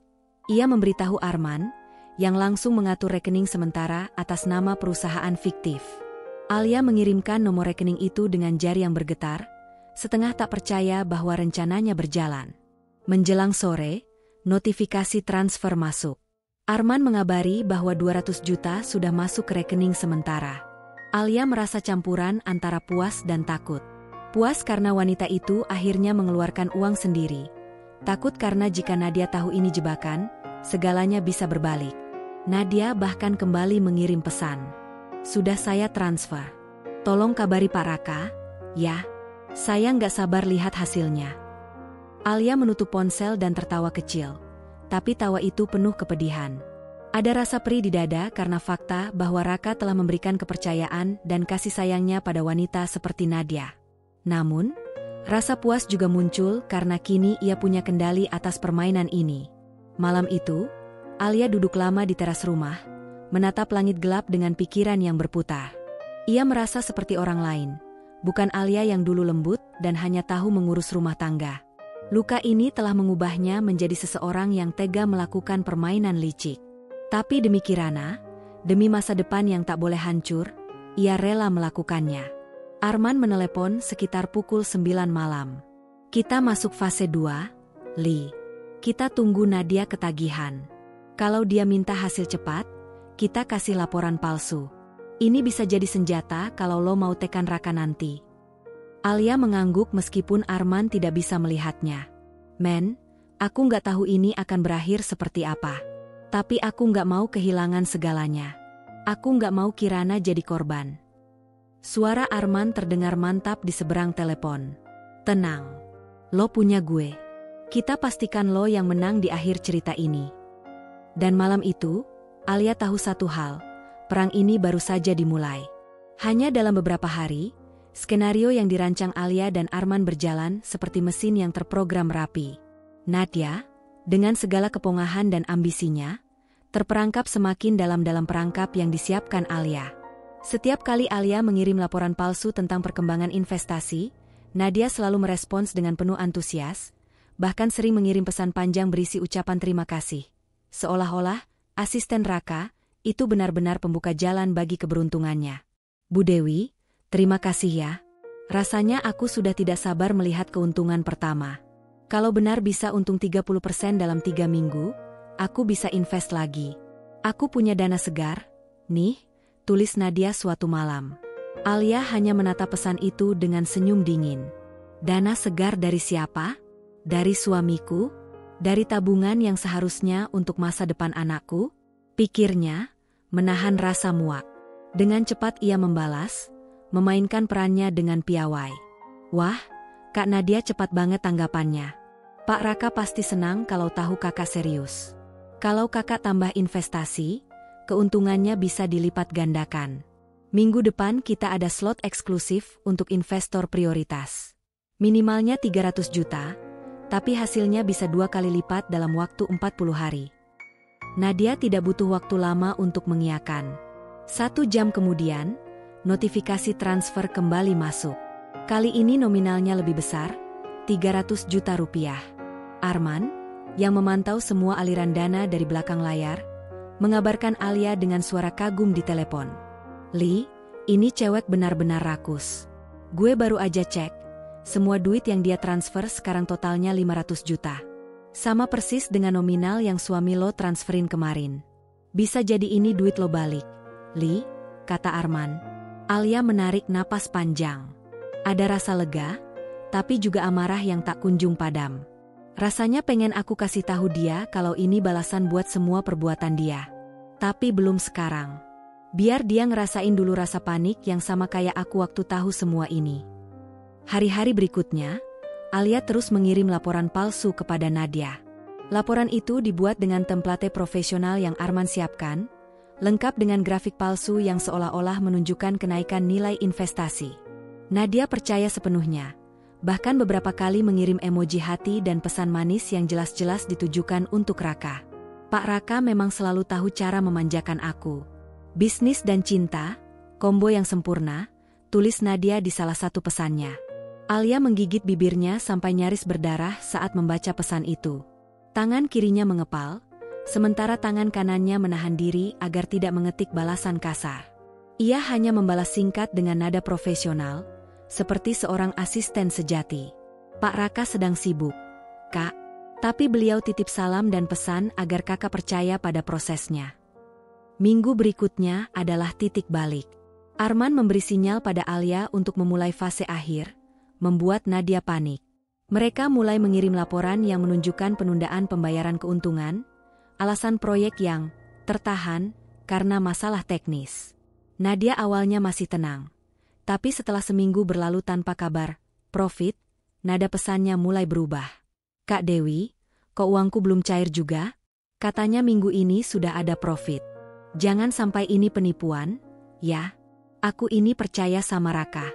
ia memberitahu Arman, yang langsung mengatur rekening sementara atas nama perusahaan fiktif. Alia mengirimkan nomor rekening itu dengan jari yang bergetar, setengah tak percaya bahwa rencananya berjalan. Menjelang sore, notifikasi transfer masuk. Arman mengabari bahwa 200 juta sudah masuk ke rekening sementara. Alia merasa campuran antara puas dan takut. Puas karena wanita itu akhirnya mengeluarkan uang sendiri. Takut karena jika Nadia tahu ini jebakan, segalanya bisa berbalik. Nadia bahkan kembali mengirim pesan. Sudah saya transfer. Tolong kabari Pak Raka, ya. Saya nggak sabar lihat hasilnya. Alia menutup ponsel dan tertawa kecil. Tapi tawa itu penuh kepedihan. Ada rasa perih di dada karena fakta bahwa Raka telah memberikan kepercayaan dan kasih sayangnya pada wanita seperti Nadia. Namun, rasa puas juga muncul karena kini ia punya kendali atas permainan ini. Malam itu, Alia duduk lama di teras rumah, menatap langit gelap dengan pikiran yang berputar. Ia merasa seperti orang lain, bukan Alia yang dulu lembut dan hanya tahu mengurus rumah tangga. Luka ini telah mengubahnya menjadi seseorang yang tega melakukan permainan licik. Tapi demi Kirana, demi masa depan yang tak boleh hancur, ia rela melakukannya. Arman menelepon sekitar pukul 9 malam. Kita masuk fase 2, Li. Kita tunggu Nadia ketagihan. Kalau dia minta hasil cepat, kita kasih laporan palsu. Ini bisa jadi senjata kalau lo mau tekan Raka nanti. Alia mengangguk meskipun Arman tidak bisa melihatnya. Men, aku nggak tahu ini akan berakhir seperti apa. Tapi aku nggak mau kehilangan segalanya. Aku nggak mau Kirana jadi korban. Suara Arman terdengar mantap di seberang telepon. Tenang. Lo punya gue. Kita pastikan lo yang menang di akhir cerita ini. Dan malam itu, Alia tahu satu hal. Perang ini baru saja dimulai. Hanya dalam beberapa hari, skenario yang dirancang Alia dan Arman berjalan seperti mesin yang terprogram rapi. Nadia, dengan segala kepongahan dan ambisinya, terperangkap semakin dalam perangkap yang disiapkan Alia. Setiap kali Alia mengirim laporan palsu tentang perkembangan investasi, Nadia selalu merespons dengan penuh antusias, bahkan sering mengirim pesan panjang berisi ucapan terima kasih. Seolah-olah, asisten Raka, itu benar-benar pembuka jalan bagi keberuntungannya. Bu Dewi, terima kasih ya. Rasanya aku sudah tidak sabar melihat keuntungan pertama. Kalau benar bisa untung 30% dalam 3 minggu, aku bisa invest lagi. Aku punya dana segar, nih, tulis Nadia suatu malam. Alia hanya menatap pesan itu dengan senyum dingin. Dana segar dari siapa? Dari suamiku? Dari tabungan yang seharusnya untuk masa depan anakku? Pikirnya, menahan rasa muak. Dengan cepat ia membalas, memainkan perannya dengan piawai. Wah, Kak Nadia cepat banget tanggapannya. Pak Raka pasti senang kalau tahu kakak serius. Kalau kakak tambah investasi, keuntungannya bisa dilipat gandakan. Minggu depan kita ada slot eksklusif untuk investor prioritas. Minimalnya 300 juta, tapi hasilnya bisa 2 kali lipat dalam waktu 40 hari. Nadia tidak butuh waktu lama untuk mengiyakan. 1 jam kemudian, notifikasi transfer kembali masuk. Kali ini nominalnya lebih besar, 300 juta rupiah. Arman, yang memantau semua aliran dana dari belakang layar, mengabarkan Alia dengan suara kagum di telepon. Li, ini cewek benar-benar rakus. Gue baru aja cek, semua duit yang dia transfer sekarang totalnya 500 juta. Sama persis dengan nominal yang suami lo transferin kemarin. Bisa jadi ini duit lo balik. Li, kata Arman. Alia menarik napas panjang. Ada rasa lega, tapi juga amarah yang tak kunjung padam. Rasanya pengen aku kasih tahu dia kalau ini balasan buat semua perbuatan dia. Tapi belum sekarang. Biar dia ngerasain dulu rasa panik yang sama kayak aku waktu tahu semua ini. Hari-hari berikutnya, Alia terus mengirim laporan palsu kepada Nadia. Laporan itu dibuat dengan template profesional yang Arman siapkan, lengkap dengan grafik palsu yang seolah-olah menunjukkan kenaikan nilai investasi. Nadia percaya sepenuhnya, bahkan beberapa kali mengirim emoji hati dan pesan manis yang jelas-jelas ditujukan untuk Raka. Pak Raka memang selalu tahu cara memanjakan aku. Bisnis dan cinta, kombo yang sempurna, tulis Nadia di salah satu pesannya. Alia menggigit bibirnya sampai nyaris berdarah saat membaca pesan itu. Tangan kirinya mengepal, sementara tangan kanannya menahan diri agar tidak mengetik balasan kasar. Ia hanya membalas singkat dengan nada profesional, seperti seorang asisten sejati. Pak Raka sedang sibuk, Kak. Tapi beliau titip salam dan pesan agar Kakak percaya pada prosesnya. Minggu berikutnya adalah titik balik. Arman memberi sinyal pada Alia untuk memulai fase akhir, membuat Nadia panik. Mereka mulai mengirim laporan yang menunjukkan penundaan pembayaran keuntungan, alasan proyek yang tertahan karena masalah teknis. Nadia awalnya masih tenang, tapi setelah seminggu berlalu tanpa kabar profit, nada pesannya mulai berubah. Kak Dewi, kok uangku belum cair juga? Katanya minggu ini sudah ada profit. Jangan sampai ini penipuan, ya? Aku ini percaya sama Raka.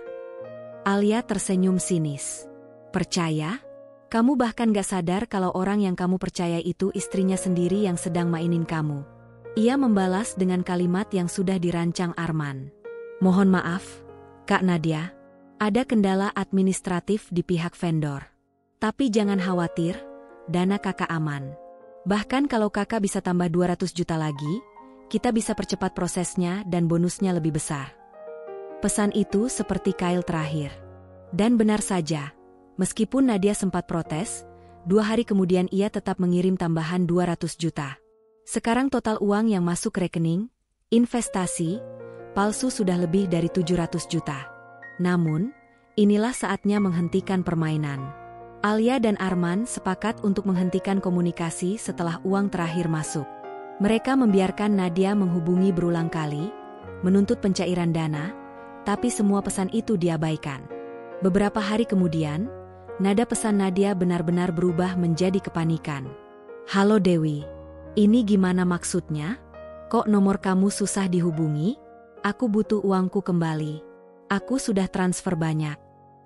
Alia tersenyum sinis. Percaya? Kamu bahkan gak sadar kalau orang yang kamu percaya itu istrinya sendiri yang sedang mainin kamu. Ia membalas dengan kalimat yang sudah dirancang Arman. Mohon maaf, Kak Nadia. Ada kendala administratif di pihak vendor. Tapi jangan khawatir, dana kakak aman. Bahkan kalau kakak bisa tambah 200 juta lagi, kita bisa percepat prosesnya dan bonusnya lebih besar. Pesan itu seperti kail terakhir. Dan benar saja, meskipun Nadia sempat protes, 2 hari kemudian ia tetap mengirim tambahan 200 juta. Sekarang total uang yang masuk rekening, investasi, palsu sudah lebih dari 700 juta. Namun, inilah saatnya menghentikan permainan. Alia dan Arman sepakat untuk menghentikan komunikasi setelah uang terakhir masuk. Mereka membiarkan Nadia menghubungi berulang kali, menuntut pencairan dana, tapi semua pesan itu diabaikan. Beberapa hari kemudian, nada pesan Nadia benar-benar berubah menjadi kepanikan. Halo Dewi, ini gimana maksudnya? Kok nomor kamu susah dihubungi? Aku butuh uangku kembali. Aku sudah transfer banyak.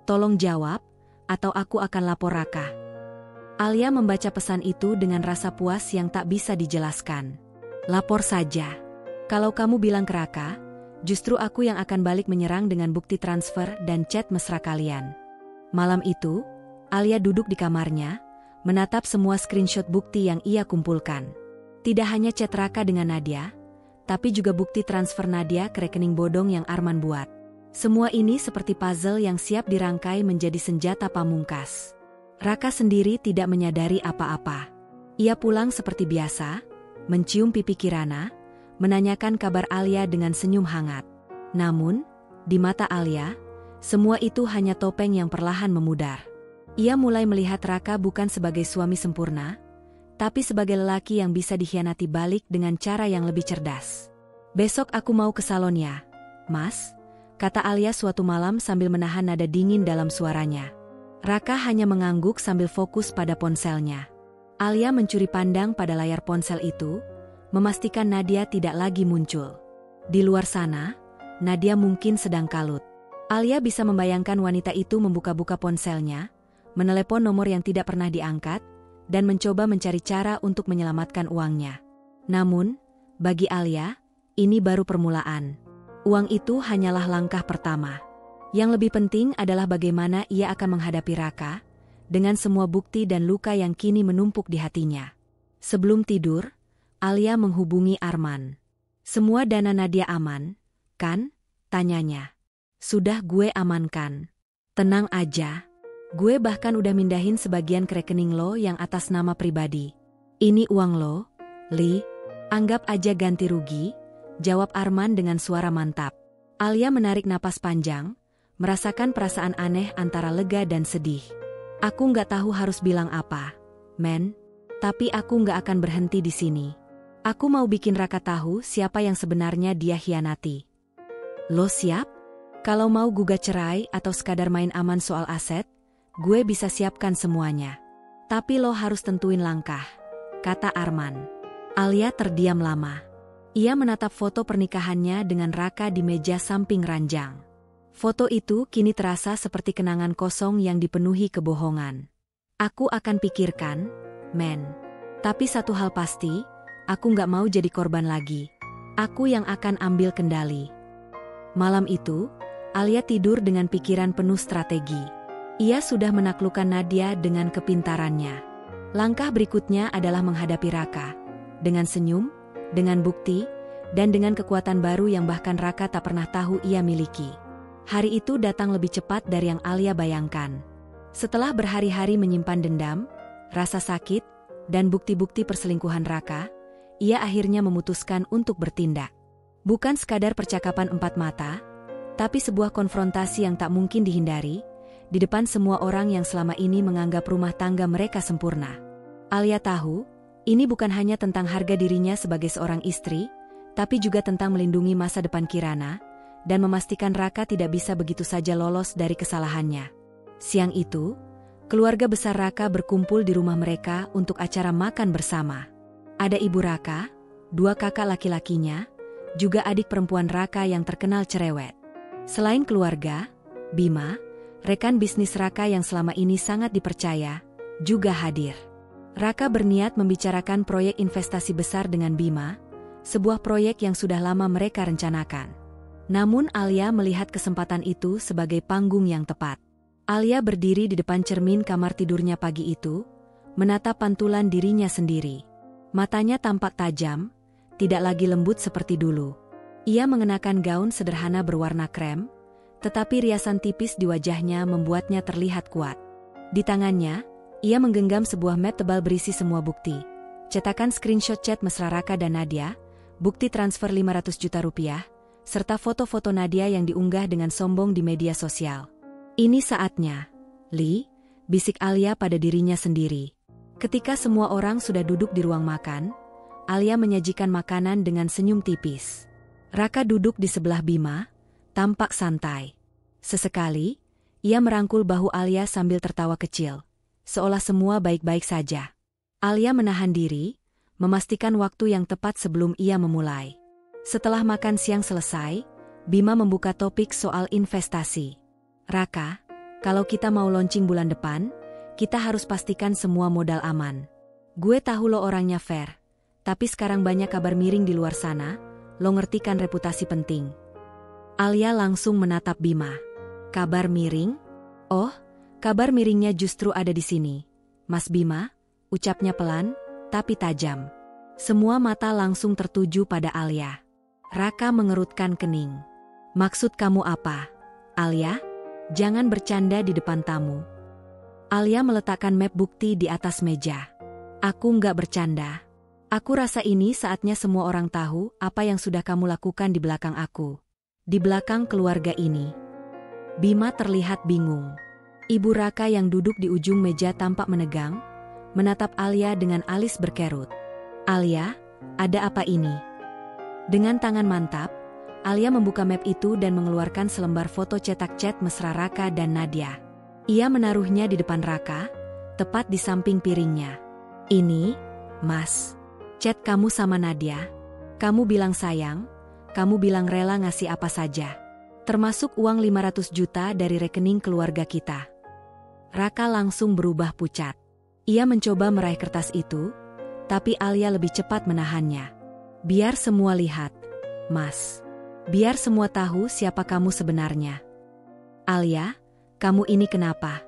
Tolong jawab, atau aku akan lapor Raka. Alia membaca pesan itu dengan rasa puas yang tak bisa dijelaskan. Lapor saja. Kalau kamu bilang ke Raka, justru aku yang akan balik menyerang dengan bukti transfer dan chat mesra kalian. Malam itu, Alia duduk di kamarnya, menatap semua screenshot bukti yang ia kumpulkan. Tidak hanya chat Raka dengan Nadia, tapi juga bukti transfer Nadia ke rekening bodong yang Arman buat. Semua ini seperti puzzle yang siap dirangkai menjadi senjata pamungkas. Raka sendiri tidak menyadari apa-apa. Ia pulang seperti biasa, mencium pipi Kirana, menanyakan kabar Alia dengan senyum hangat. Namun, di mata Alia, semua itu hanya topeng yang perlahan memudar. Ia mulai melihat Raka bukan sebagai suami sempurna, tapi sebagai lelaki yang bisa dikhianati balik dengan cara yang lebih cerdas. Besok aku mau ke salon ya, Mas, kata Alia suatu malam sambil menahan nada dingin dalam suaranya. Raka hanya mengangguk sambil fokus pada ponselnya. Alia mencuri pandang pada layar ponsel itu, memastikan Nadia tidak lagi muncul. Di luar sana, Nadia mungkin sedang kalut. Alia bisa membayangkan wanita itu membuka-buka ponselnya, menelepon nomor yang tidak pernah diangkat, dan mencoba mencari cara untuk menyelamatkan uangnya. Namun, bagi Alia, ini baru permulaan. Uang itu hanyalah langkah pertama. Yang lebih penting adalah bagaimana ia akan menghadapi Raka, dengan semua bukti dan luka yang kini menumpuk di hatinya. Sebelum tidur, Alia menghubungi Arman. Semua dana Nadia aman, kan? Tanyanya. Sudah gue amankan. Tenang aja. Gue bahkan udah mindahin sebagian ke rekening lo yang atas nama pribadi. Ini uang lo, Li. Anggap aja ganti rugi, jawab Arman dengan suara mantap. Alia menarik napas panjang, merasakan perasaan aneh antara lega dan sedih. Aku nggak tahu harus bilang apa, men. Tapi aku nggak akan berhenti di sini. Aku mau bikin Raka tahu siapa yang sebenarnya dia hianati. Lo siap? Kalau mau gugat cerai atau sekadar main aman soal aset, gue bisa siapkan semuanya. Tapi lo harus tentuin langkah, kata Arman. Alia terdiam lama. Ia menatap foto pernikahannya dengan Raka di meja samping ranjang. Foto itu kini terasa seperti kenangan kosong yang dipenuhi kebohongan. Aku akan pikirkan, men. Tapi satu hal pasti, aku nggak mau jadi korban lagi. Aku yang akan ambil kendali. Malam itu, Alia tidur dengan pikiran penuh strategi. Ia sudah menaklukkan Nadia dengan kepintarannya. Langkah berikutnya adalah menghadapi Raka. Dengan senyum, dengan bukti, dan dengan kekuatan baru yang bahkan Raka tak pernah tahu ia miliki. Hari itu datang lebih cepat dari yang Alia bayangkan. Setelah berhari-hari menyimpan dendam, rasa sakit, dan bukti-bukti perselingkuhan Raka, ia akhirnya memutuskan untuk bertindak. Bukan sekadar percakapan empat mata, tapi sebuah konfrontasi yang tak mungkin dihindari, di depan semua orang yang selama ini menganggap rumah tangga mereka sempurna. Alia tahu, ini bukan hanya tentang harga dirinya sebagai seorang istri, tapi juga tentang melindungi masa depan Kirana, dan memastikan Raka tidak bisa begitu saja lolos dari kesalahannya. Siang itu, keluarga besar Raka berkumpul di rumah mereka untuk acara makan bersama. Ada ibu Raka, 2 kakak laki-lakinya, juga adik perempuan Raka yang terkenal cerewet. Selain keluarga, Bima, rekan bisnis Raka yang selama ini sangat dipercaya, juga hadir. Raka berniat membicarakan proyek investasi besar dengan Bima, sebuah proyek yang sudah lama mereka rencanakan. Namun Alia melihat kesempatan itu sebagai panggung yang tepat. Alia berdiri di depan cermin kamar tidurnya pagi itu, menatap pantulan dirinya sendiri. Matanya tampak tajam, tidak lagi lembut seperti dulu. Ia mengenakan gaun sederhana berwarna krem, tetapi riasan tipis di wajahnya membuatnya terlihat kuat. Di tangannya, ia menggenggam sebuah map tebal berisi semua bukti. Cetakan screenshot chat mesra Raka dan Nadia, bukti transfer 500 juta rupiah, serta foto-foto Nadia yang diunggah dengan sombong di media sosial. Ini saatnya, Li, bisik Alia pada dirinya sendiri. Ketika semua orang sudah duduk di ruang makan, Alia menyajikan makanan dengan senyum tipis. Raka duduk di sebelah Bima, tampak santai. Sesekali, ia merangkul bahu Alia sambil tertawa kecil, seolah semua baik-baik saja. Alia menahan diri, memastikan waktu yang tepat sebelum ia memulai. Setelah makan siang selesai, Bima membuka topik soal investasi. Raka, kalau kita mau launching bulan depan, kita harus pastikan semua modal aman. Gue tahu lo orangnya fair, tapi sekarang banyak kabar miring di luar sana, lo ngerti kan reputasi penting. Alia langsung menatap Bima. Kabar miring? Oh, kabar miringnya justru ada di sini. Mas Bima, ucapnya pelan, tapi tajam. Semua mata langsung tertuju pada Alia. Raka mengerutkan kening. Maksud kamu apa, Alia? Jangan bercanda di depan tamu. Alia meletakkan map bukti di atas meja. Aku nggak bercanda. Aku rasa ini saatnya semua orang tahu apa yang sudah kamu lakukan di belakang aku. Di belakang keluarga ini. Bima terlihat bingung. Ibu Raka yang duduk di ujung meja tampak menegang, menatap Alia dengan alis berkerut. Alia, ada apa ini? Dengan tangan mantap, Alia membuka map itu dan mengeluarkan selembar foto cetak chat mesra Raka dan Nadia. Ia menaruhnya di depan Raka, tepat di samping piringnya. Ini, Mas, chat kamu sama Nadia. Kamu bilang sayang, kamu bilang rela ngasih apa saja. Termasuk uang 500 juta dari rekening keluarga kita. Raka langsung berubah pucat. Ia mencoba meraih kertas itu, tapi Alia lebih cepat menahannya. Biar semua lihat, Mas. Biar semua tahu siapa kamu sebenarnya. Alia, kamu ini kenapa?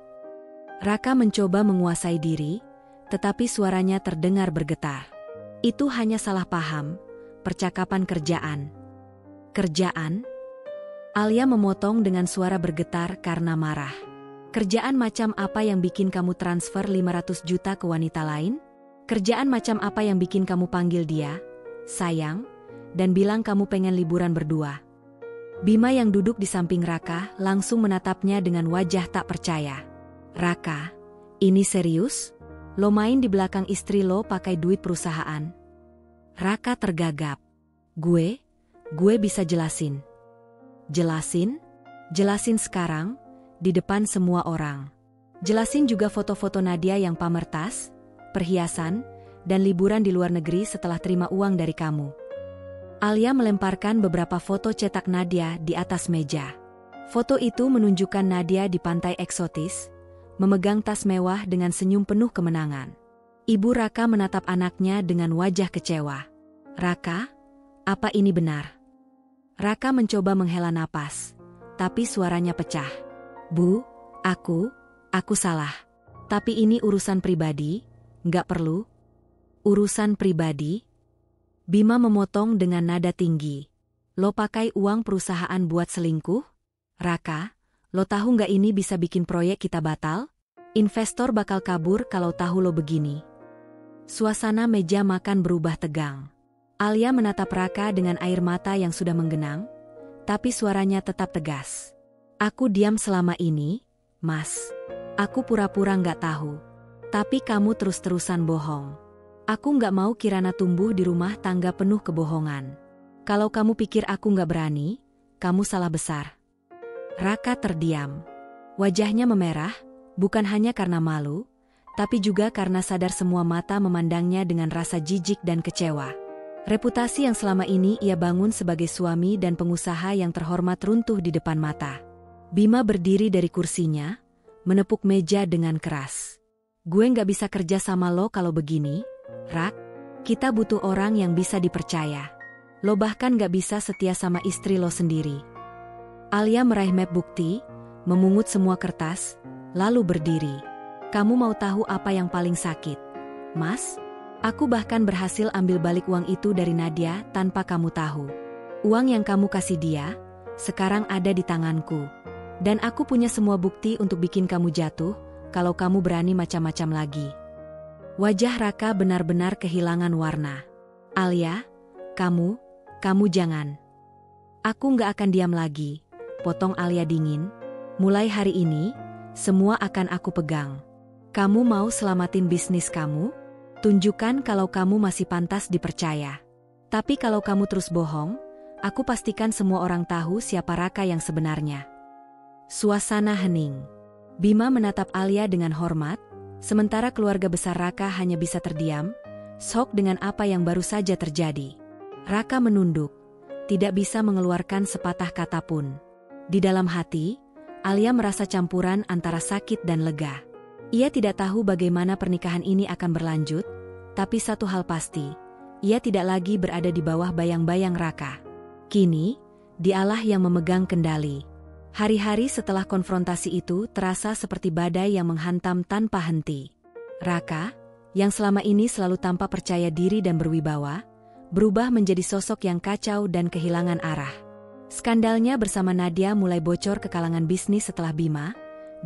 Raka mencoba menguasai diri, tetapi suaranya terdengar bergetar. Itu hanya salah paham, percakapan kerjaan. Kerjaan? Alia memotong dengan suara bergetar karena marah. Kerjaan macam apa yang bikin kamu transfer 500 juta ke wanita lain? Kerjaan macam apa yang bikin kamu panggil dia, sayang, dan bilang kamu pengen liburan berdua? Bima yang duduk di samping Raka langsung menatapnya dengan wajah tak percaya. Raka, ini serius? Lo main di belakang istri lo pakai duit perusahaan? Raka tergagap. Gue bisa jelasin. Jelasin? Jelasin sekarang, di depan semua orang. Jelasin juga foto-foto Nadia yang pamer tas, perhiasan, dan liburan di luar negeri setelah terima uang dari kamu. Alia melemparkan beberapa foto cetak Nadia di atas meja. Foto itu menunjukkan Nadia di pantai eksotis, memegang tas mewah dengan senyum penuh kemenangan. Ibu Raka menatap anaknya dengan wajah kecewa. Raka, apa ini benar? Raka mencoba menghela napas, tapi suaranya pecah. Bu, aku salah. Tapi ini urusan pribadi, nggak perlu. Urusan pribadi? Bima memotong dengan nada tinggi. Lo pakai uang perusahaan buat selingkuh? Raka, lo tahu nggak ini bisa bikin proyek kita batal? Investor bakal kabur kalau tahu lo begini. Suasana meja makan berubah tegang. Alia menatap Raka dengan air mata yang sudah menggenang, tapi suaranya tetap tegas. Aku diam selama ini, Mas. Aku pura-pura nggak tahu. Tapi kamu terus-terusan bohong. Aku nggak mau Kirana tumbuh di rumah tangga penuh kebohongan. Kalau kamu pikir aku nggak berani, kamu salah besar. Raka terdiam. Wajahnya memerah, bukan hanya karena malu, tapi juga karena sadar semua mata memandangnya dengan rasa jijik dan kecewa. Reputasi yang selama ini ia bangun sebagai suami dan pengusaha yang terhormat runtuh di depan mata. Bima berdiri dari kursinya, menepuk meja dengan keras. Gue nggak bisa kerja sama lo kalau begini, Rak. Kita butuh orang yang bisa dipercaya. Lo bahkan nggak bisa setia sama istri lo sendiri. Alia meraih map bukti, memungut semua kertas, lalu berdiri. Kamu mau tahu apa yang paling sakit, Mas? Aku bahkan berhasil ambil balik uang itu dari Nadia tanpa kamu tahu. Uang yang kamu kasih dia, sekarang ada di tanganku. Dan aku punya semua bukti untuk bikin kamu jatuh, kalau kamu berani macam-macam lagi. Wajah Raka benar-benar kehilangan warna. Alia, kamu jangan. Aku nggak akan diam lagi, potong Alia dingin. Mulai hari ini, semua akan aku pegang. Kamu mau selamatin bisnis kamu? Tunjukkan kalau kamu masih pantas dipercaya. Tapi kalau kamu terus bohong, aku pastikan semua orang tahu siapa Raka yang sebenarnya. Suasana hening. Bima menatap Alia dengan hormat, sementara keluarga besar Raka hanya bisa terdiam, shock dengan apa yang baru saja terjadi. Raka menunduk, tidak bisa mengeluarkan sepatah kata pun. Di dalam hati, Alia merasa campuran antara sakit dan lega. Ia tidak tahu bagaimana pernikahan ini akan berlanjut, tapi satu hal pasti, ia tidak lagi berada di bawah bayang-bayang Raka. Kini, dialah yang memegang kendali. Hari-hari setelah konfrontasi itu terasa seperti badai yang menghantam tanpa henti. Raka, yang selama ini selalu tampak percaya diri dan berwibawa, berubah menjadi sosok yang kacau dan kehilangan arah. Skandalnya bersama Nadia mulai bocor ke kalangan bisnis setelah Bima,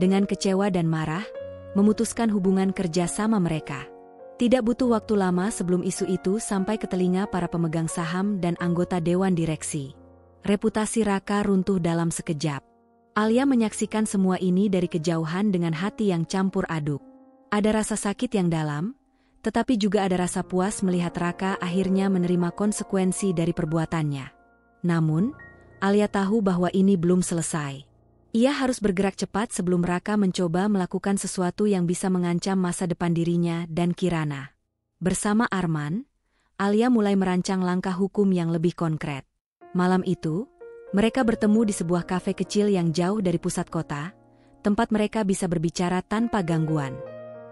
dengan kecewa dan marah, memutuskan hubungan kerja sama mereka. Tidak butuh waktu lama sebelum isu itu sampai ke telinga para pemegang saham dan anggota dewan direksi. Reputasi Raka runtuh dalam sekejap. Alia menyaksikan semua ini dari kejauhan dengan hati yang campur aduk. Ada rasa sakit yang dalam, tetapi juga ada rasa puas melihat Raka akhirnya menerima konsekuensi dari perbuatannya. Namun, Alia tahu bahwa ini belum selesai. Ia harus bergerak cepat sebelum Raka mencoba melakukan sesuatu yang bisa mengancam masa depan dirinya dan Kirana. Bersama Arman, Alia mulai merancang langkah hukum yang lebih konkret. Malam itu, mereka bertemu di sebuah kafe kecil yang jauh dari pusat kota, tempat mereka bisa berbicara tanpa gangguan.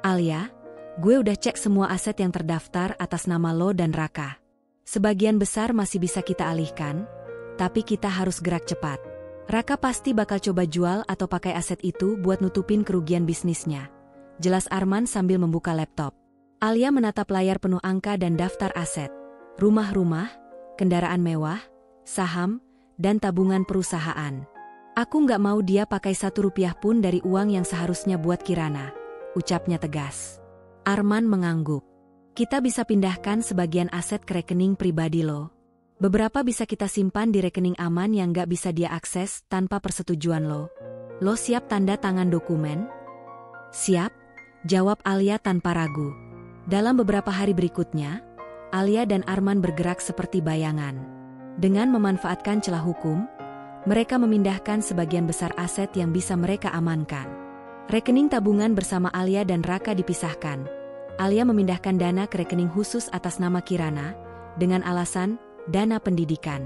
Alia, gue udah cek semua aset yang terdaftar atas nama lo dan Raka. Sebagian besar masih bisa kita alihkan, tapi kita harus gerak cepat. Raka pasti bakal coba jual atau pakai aset itu buat nutupin kerugian bisnisnya. Jelas Arman sambil membuka laptop. Alia menatap layar penuh angka dan daftar aset. Rumah-rumah, kendaraan mewah, saham, dan tabungan perusahaan. Aku nggak mau dia pakai 1 rupiah pun dari uang yang seharusnya buat Kirana, ucapnya tegas. Arman mengangguk. Kita bisa pindahkan sebagian aset ke rekening pribadi lo. Beberapa bisa kita simpan di rekening aman yang nggak bisa dia akses tanpa persetujuan lo. Lo siap tanda tangan dokumen? Siap, jawab Alia tanpa ragu. Dalam beberapa hari berikutnya, Alia dan Arman bergerak seperti bayangan. Dengan memanfaatkan celah hukum, mereka memindahkan sebagian besar aset yang bisa mereka amankan. Rekening tabungan bersama Alia dan Raka dipisahkan. Alia memindahkan dana ke rekening khusus atas nama Kirana, dengan alasan dana pendidikan.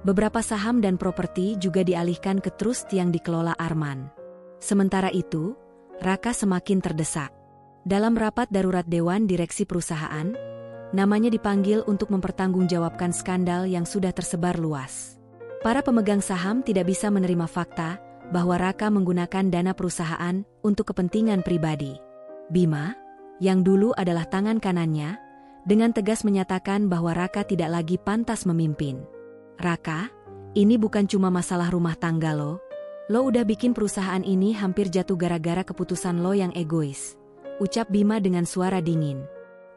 Beberapa saham dan properti juga dialihkan ke trust yang dikelola Arman. Sementara itu, Raka semakin terdesak. Dalam rapat darurat Dewan Direksi Perusahaan, namanya dipanggil untuk mempertanggungjawabkan skandal yang sudah tersebar luas. Para pemegang saham tidak bisa menerima fakta bahwa Raka menggunakan dana perusahaan untuk kepentingan pribadi. Bima, yang dulu adalah tangan kanannya, dengan tegas menyatakan bahwa Raka tidak lagi pantas memimpin. Raka, ini bukan cuma masalah rumah tangga lo. Lo udah bikin perusahaan ini hampir jatuh gara-gara keputusan lo yang egois, ucap Bima dengan suara dingin.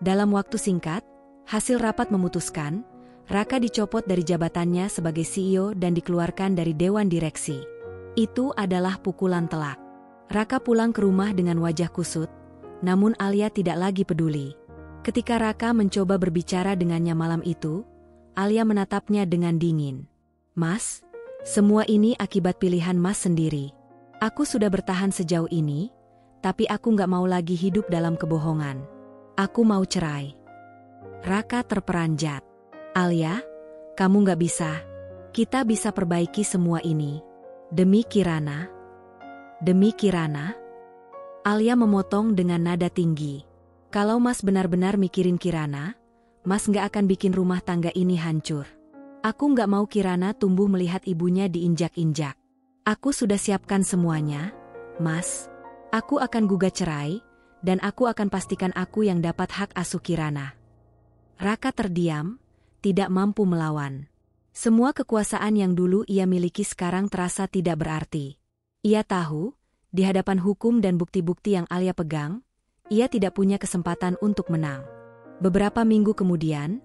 Dalam waktu singkat, hasil rapat memutuskan, Raka dicopot dari jabatannya sebagai CEO dan dikeluarkan dari Dewan Direksi. Itu adalah pukulan telak. Raka pulang ke rumah dengan wajah kusut, namun Alia tidak lagi peduli. Ketika Raka mencoba berbicara dengannya malam itu, Alia menatapnya dengan dingin. Mas, semua ini akibat pilihan Mas sendiri. Aku sudah bertahan sejauh ini, tapi aku nggak mau lagi hidup dalam kebohongan. Aku mau cerai. Raka terperanjat. Alia, kamu nggak bisa. Kita bisa perbaiki semua ini. Demi Kirana. Demi Kirana. Alia memotong dengan nada tinggi. Kalau Mas benar-benar mikirin Kirana, Mas nggak akan bikin rumah tangga ini hancur. Aku nggak mau Kirana tumbuh melihat ibunya diinjak-injak. Aku sudah siapkan semuanya, Mas. Aku akan gugat cerai, dan aku akan pastikan aku yang dapat hak asuh Kirana. Raka terdiam, tidak mampu melawan. Semua kekuasaan yang dulu ia miliki sekarang terasa tidak berarti. Ia tahu, di hadapan hukum dan bukti-bukti yang Alia pegang, ia tidak punya kesempatan untuk menang. Beberapa minggu kemudian,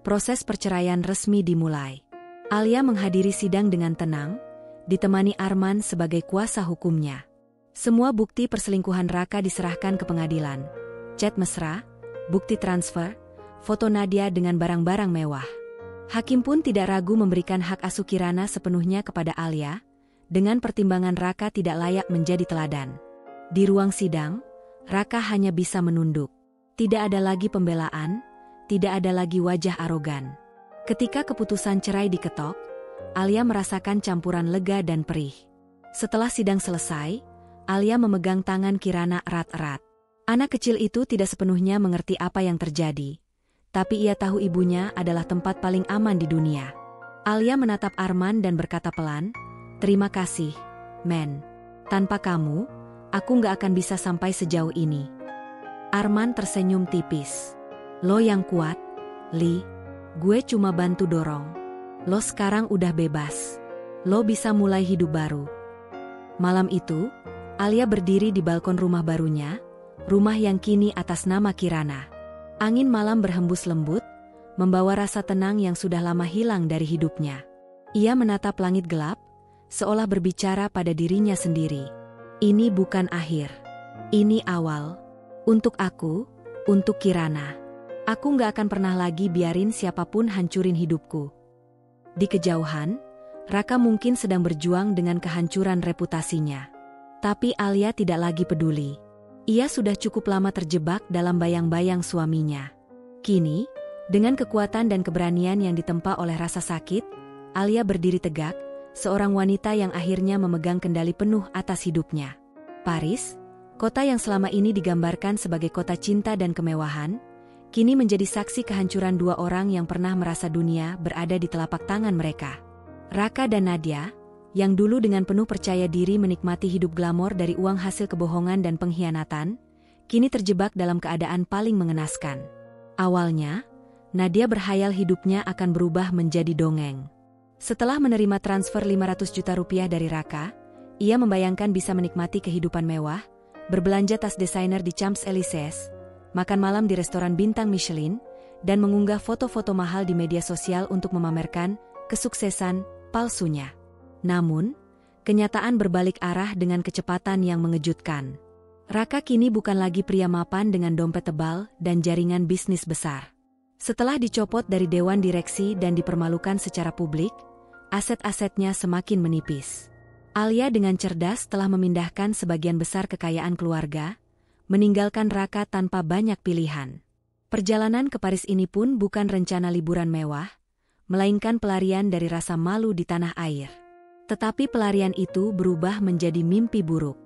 proses perceraian resmi dimulai. Alia menghadiri sidang dengan tenang, ditemani Arman sebagai kuasa hukumnya. Semua bukti perselingkuhan Raka diserahkan ke pengadilan. Chat mesra, bukti transfer, foto Nadia dengan barang-barang mewah. Hakim pun tidak ragu memberikan hak asuh Kirana sepenuhnya kepada Alia, dengan pertimbangan Raka tidak layak menjadi teladan. Di ruang sidang, Raka hanya bisa menunduk. Tidak ada lagi pembelaan, tidak ada lagi wajah arogan. Ketika keputusan cerai diketok, Alia merasakan campuran lega dan perih. Setelah sidang selesai, Alia memegang tangan Kirana erat-erat. Anak kecil itu tidak sepenuhnya mengerti apa yang terjadi, tapi ia tahu ibunya adalah tempat paling aman di dunia. Alia menatap Arman dan berkata pelan, "Terima kasih, Men. Tanpa kamu, aku nggak akan bisa sampai sejauh ini." Arman tersenyum tipis. "Lo yang kuat, Li. Gue cuma bantu dorong. Lo sekarang udah bebas. Lo bisa mulai hidup baru." Malam itu, Alia berdiri di balkon rumah barunya, rumah yang kini atas nama Kirana. Angin malam berhembus lembut, membawa rasa tenang yang sudah lama hilang dari hidupnya. Ia menatap langit gelap, seolah berbicara pada dirinya sendiri. Ini bukan akhir. Ini awal. Untuk aku, untuk Kirana. Aku nggak akan pernah lagi biarin siapapun hancurin hidupku. Di kejauhan, Raka mungkin sedang berjuang dengan kehancuran reputasinya. Tapi Alia tidak lagi peduli. Ia sudah cukup lama terjebak dalam bayang-bayang suaminya. Kini, dengan kekuatan dan keberanian yang ditempa oleh rasa sakit, Alia berdiri tegak, seorang wanita yang akhirnya memegang kendali penuh atas hidupnya. Paris, kota yang selama ini digambarkan sebagai kota cinta dan kemewahan, kini menjadi saksi kehancuran dua orang yang pernah merasa dunia berada di telapak tangan mereka. Raka dan Nadia, yang dulu dengan penuh percaya diri menikmati hidup glamor dari uang hasil kebohongan dan pengkhianatan, kini terjebak dalam keadaan paling mengenaskan. Awalnya, Nadia berhayal hidupnya akan berubah menjadi dongeng. Setelah menerima transfer 500 juta rupiah dari Raka, ia membayangkan bisa menikmati kehidupan mewah, berbelanja tas desainer di Champs-Élysées, makan malam di restoran bintang Michelin, dan mengunggah foto-foto mahal di media sosial untuk memamerkan kesuksesan palsunya. Namun, kenyataan berbalik arah dengan kecepatan yang mengejutkan. Raka kini bukan lagi pria mapan dengan dompet tebal dan jaringan bisnis besar. Setelah dicopot dari dewan direksi dan dipermalukan secara publik, aset-asetnya semakin menipis. Alia dengan cerdas telah memindahkan sebagian besar kekayaan keluarga, meninggalkan Raka tanpa banyak pilihan. Perjalanan ke Paris ini pun bukan rencana liburan mewah, melainkan pelarian dari rasa malu di tanah air. Tetapi pelarian itu berubah menjadi mimpi buruk.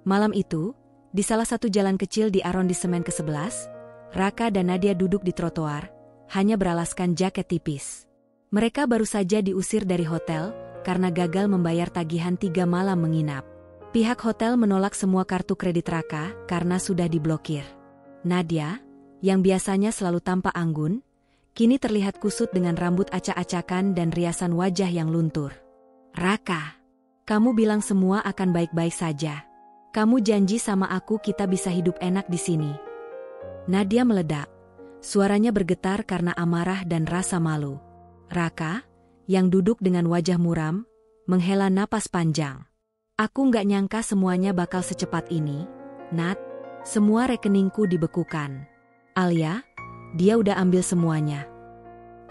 Malam itu, di salah satu jalan kecil di arondisemen ke-11, Raka dan Nadia duduk di trotoar, hanya beralaskan jaket tipis. Mereka baru saja diusir dari hotel karena gagal membayar tagihan 3 malam menginap. Pihak hotel menolak semua kartu kredit Raka karena sudah diblokir. Nadia, yang biasanya selalu tampak anggun, kini terlihat kusut dengan rambut acak-acakan dan riasan wajah yang luntur. "Raka, kamu bilang semua akan baik-baik saja. Kamu janji sama aku kita bisa hidup enak di sini." Nadia meledak. Suaranya bergetar karena amarah dan rasa malu. Raka, yang duduk dengan wajah muram, menghela napas panjang. "Aku nggak nyangka semuanya bakal secepat ini, Nat. Semua rekeningku dibekukan. Alia, dia udah ambil semuanya.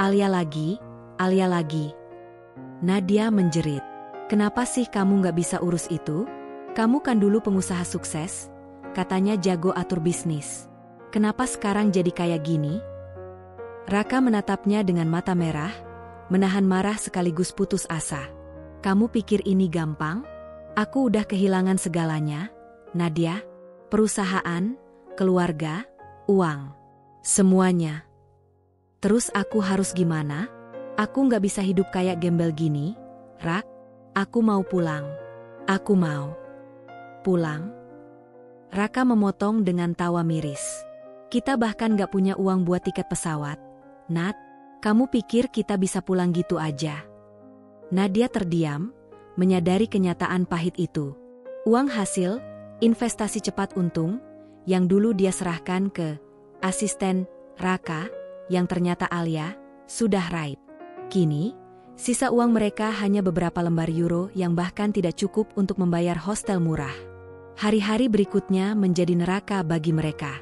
Alia lagi, Alia lagi." Nadia menjerit. "Kenapa sih kamu nggak bisa urus itu? Kamu kan dulu pengusaha sukses, katanya jago atur bisnis. Kenapa sekarang jadi kayak gini?" Raka menatapnya dengan mata merah, menahan marah sekaligus putus asa. "Kamu pikir ini gampang? Aku udah kehilangan segalanya, Nadia. Perusahaan, keluarga, uang. Semuanya. Terus aku harus gimana? Aku nggak bisa hidup kayak gembel gini, Rak. Aku mau pulang. Aku mau pulang." Raka memotong dengan tawa miris. "Kita bahkan gak punya uang buat tiket pesawat. Nat, kamu pikir kita bisa pulang gitu aja?" Nadia terdiam, menyadari kenyataan pahit itu. Uang hasil, investasi cepat untung, yang dulu dia serahkan ke asisten Raka, yang ternyata Alia, sudah raib. Kini, sisa uang mereka hanya beberapa lembar euro yang bahkan tidak cukup untuk membayar hostel murah. Hari-hari berikutnya menjadi neraka bagi mereka.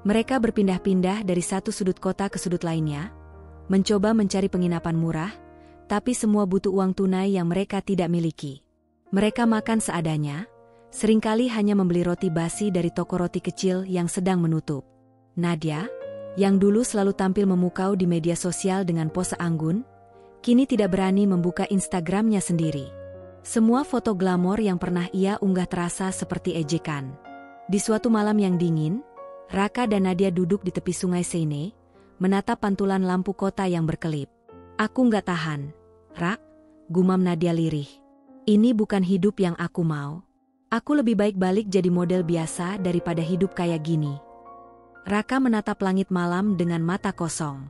Mereka berpindah-pindah dari satu sudut kota ke sudut lainnya, mencoba mencari penginapan murah, tapi semua butuh uang tunai yang mereka tidak miliki. Mereka makan seadanya, seringkali hanya membeli roti basi dari toko roti kecil yang sedang menutup. Nadia, yang dulu selalu tampil memukau di media sosial dengan pose anggun, kini tidak berani membuka Instagramnya sendiri. Semua foto glamor yang pernah ia unggah terasa seperti ejekan. Di suatu malam yang dingin, Raka dan Nadia duduk di tepi sungai Seine, menatap pantulan lampu kota yang berkelip. "Aku nggak tahan, Rak," gumam Nadia lirih. "Ini bukan hidup yang aku mau. Aku lebih baik balik jadi model biasa daripada hidup kayak gini." Raka menatap langit malam dengan mata kosong.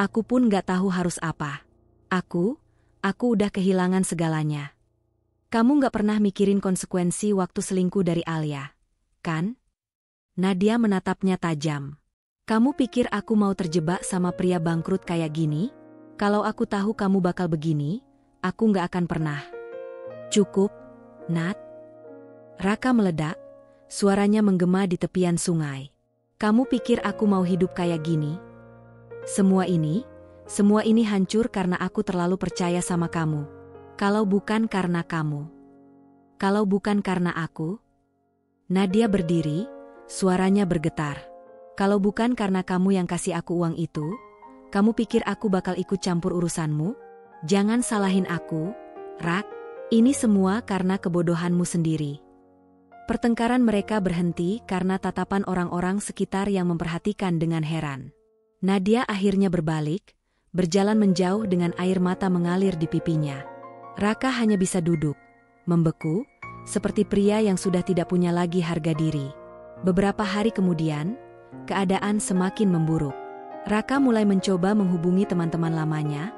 "Aku pun nggak tahu harus apa. Aku udah kehilangan segalanya." "Kamu nggak pernah mikirin konsekuensi waktu selingkuh dari Alia, kan?" Nadia menatapnya tajam. "Kamu pikir aku mau terjebak sama pria bangkrut kayak gini? Kalau aku tahu kamu bakal begini, aku nggak akan pernah." "Cukup, Nat." Raka meledak, suaranya menggema di tepian sungai. "Kamu pikir aku mau hidup kayak gini? Semua ini hancur karena aku terlalu percaya sama kamu. Kalau bukan karena kamu. Kalau bukan karena aku." Nadia berdiri, suaranya bergetar. "Kalau bukan karena kamu yang kasih aku uang itu, kamu pikir aku bakal ikut campur urusanmu? Jangan salahin aku, Rak. Ini semua karena kebodohanmu sendiri." Pertengkaran mereka berhenti karena tatapan orang-orang sekitar yang memperhatikan dengan heran. Nadia akhirnya berbalik, berjalan menjauh dengan air mata mengalir di pipinya. Raka hanya bisa duduk, membeku, seperti pria yang sudah tidak punya lagi harga diri. Beberapa hari kemudian, keadaan semakin memburuk. Raka mulai mencoba menghubungi teman-teman lamanya,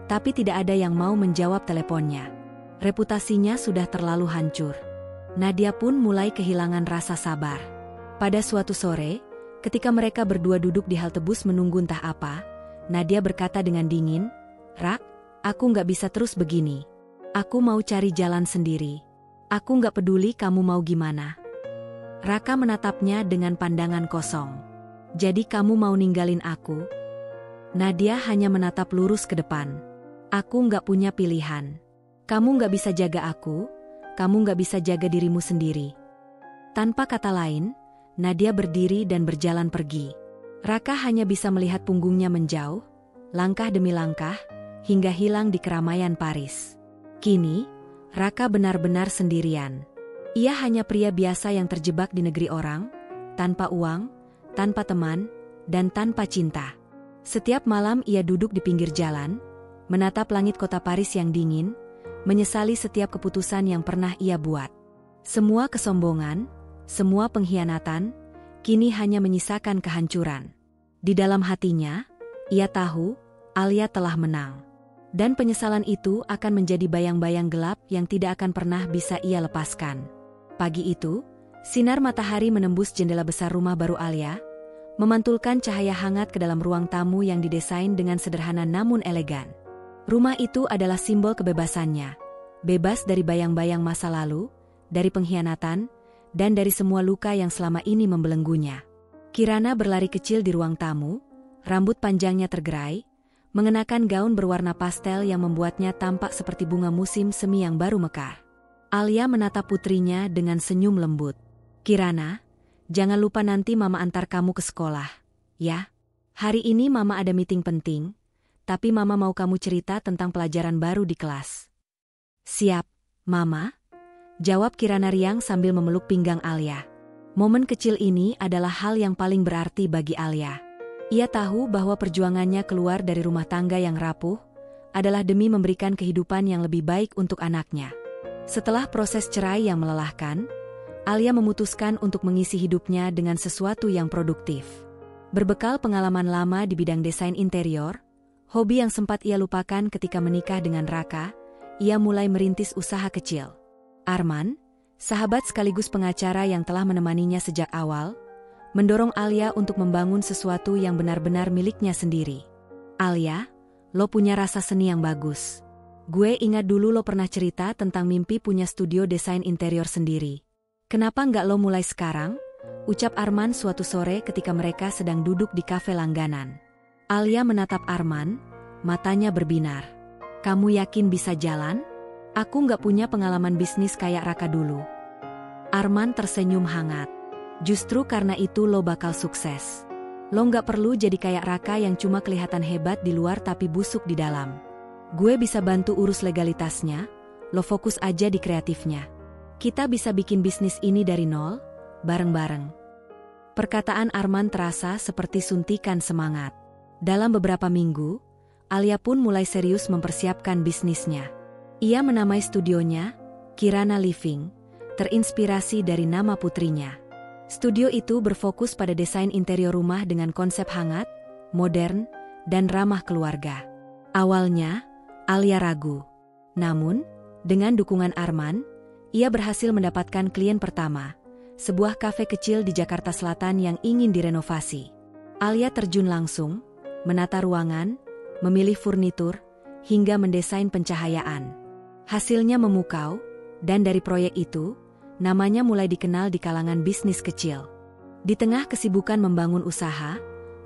tapi tidak ada yang mau menjawab teleponnya. Reputasinya sudah terlalu hancur. Nadia pun mulai kehilangan rasa sabar. Pada suatu sore, ketika mereka berdua duduk di halte bus menunggu entah apa, Nadia berkata dengan dingin, "Rak, aku nggak bisa terus begini. Aku mau cari jalan sendiri. Aku nggak peduli kamu mau gimana." Raka menatapnya dengan pandangan kosong. "Jadi kamu mau ninggalin aku?" Nadia hanya menatap lurus ke depan. Aku nggak punya pilihan. Kamu nggak bisa jaga aku, kamu nggak bisa jaga dirimu sendiri. Tanpa kata lain, Nadia berdiri dan berjalan pergi. Raka hanya bisa melihat punggungnya menjauh, langkah demi langkah, hingga hilang di keramaian Paris. Kini, Raka benar-benar sendirian. Ia hanya pria biasa yang terjebak di negeri orang, tanpa uang, tanpa teman, dan tanpa cinta. Setiap malam ia duduk di pinggir jalan, menatap langit kota Paris yang dingin, menyesali setiap keputusan yang pernah ia buat. Semua kesombongan, semua pengkhianatan, kini hanya menyisakan kehancuran. Di dalam hatinya, ia tahu, Alia telah menang. Dan penyesalan itu akan menjadi bayang-bayang gelap yang tidak akan pernah bisa ia lepaskan. Pagi itu, sinar matahari menembus jendela besar rumah baru Alia, memantulkan cahaya hangat ke dalam ruang tamu yang didesain dengan sederhana namun elegan. Rumah itu adalah simbol kebebasannya, bebas dari bayang-bayang masa lalu, dari pengkhianatan, dan dari semua luka yang selama ini membelenggunya. Kirana berlari kecil di ruang tamu, rambut panjangnya tergerai, mengenakan gaun berwarna pastel yang membuatnya tampak seperti bunga musim semi yang baru mekar. Alia menatap putrinya dengan senyum lembut. "Kirana, jangan lupa nanti Mama antar kamu ke sekolah, ya? Hari ini Mama ada meeting penting, tapi Mama mau kamu cerita tentang pelajaran baru di kelas." "Siap, Mama," jawab Kirana riang sambil memeluk pinggang Alia. Momen kecil ini adalah hal yang paling berarti bagi Alia. Ia tahu bahwa perjuangannya keluar dari rumah tangga yang rapuh adalah demi memberikan kehidupan yang lebih baik untuk anaknya. Setelah proses cerai yang melelahkan, Alia memutuskan untuk mengisi hidupnya dengan sesuatu yang produktif. Berbekal pengalaman lama di bidang desain interior, hobi yang sempat ia lupakan ketika menikah dengan Raka, ia mulai merintis usaha kecil. Arman, sahabat sekaligus pengacara yang telah menemaninya sejak awal, mendorong Alia untuk membangun sesuatu yang benar-benar miliknya sendiri. "Alia, lo punya rasa seni yang bagus. Gue ingat dulu lo pernah cerita tentang mimpi punya studio desain interior sendiri. Kenapa nggak lo mulai sekarang?" ucap Arman suatu sore ketika mereka sedang duduk di kafe langganan. Alia menatap Arman, matanya berbinar. "Kamu yakin bisa jalan? Aku nggak punya pengalaman bisnis kayak Raka dulu." Arman tersenyum hangat. "Justru karena itu lo bakal sukses. Lo nggak perlu jadi kayak Raka yang cuma kelihatan hebat di luar tapi busuk di dalam. Gue bisa bantu urus legalitasnya, lo fokus aja di kreatifnya. Kita bisa bikin bisnis ini dari nol, bareng-bareng." Perkataan Arman terasa seperti suntikan semangat. Dalam beberapa minggu, Alia pun mulai serius mempersiapkan bisnisnya. Ia menamai studionya Kirana Living, terinspirasi dari nama putrinya. Studio itu berfokus pada desain interior rumah dengan konsep hangat, modern, dan ramah keluarga. Awalnya, Alia ragu. Namun, dengan dukungan Arman, ia berhasil mendapatkan klien pertama, sebuah kafe kecil di Jakarta Selatan yang ingin direnovasi. Alia terjun langsung, menata ruangan, memilih furnitur, hingga mendesain pencahayaan. Hasilnya memukau, dan dari proyek itu, namanya mulai dikenal di kalangan bisnis kecil. Di tengah kesibukan membangun usaha,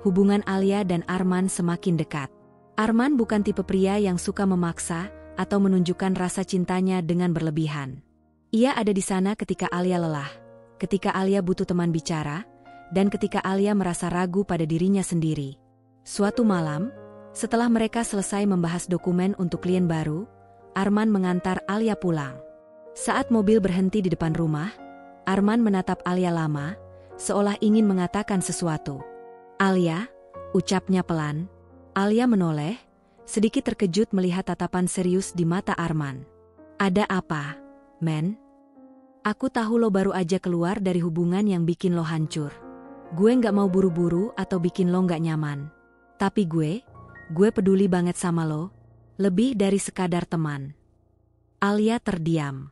hubungan Alia dan Arman semakin dekat. Arman bukan tipe pria yang suka memaksa atau menunjukkan rasa cintanya dengan berlebihan. Ia ada di sana ketika Alia lelah, ketika Alia butuh teman bicara, dan ketika Alia merasa ragu pada dirinya sendiri. Suatu malam, setelah mereka selesai membahas dokumen untuk klien baru, Arman mengantar Alia pulang. Saat mobil berhenti di depan rumah, Arman menatap Alia lama, seolah ingin mengatakan sesuatu. "Alia," ucapnya pelan. Alia menoleh, sedikit terkejut melihat tatapan serius di mata Arman. "Ada apa, men? Aku tahu lo baru aja keluar dari hubungan yang bikin lo hancur. Gue nggak mau buru-buru atau bikin lo nggak nyaman. Tapi gue peduli banget sama lo, lebih dari sekadar teman." Alia terdiam.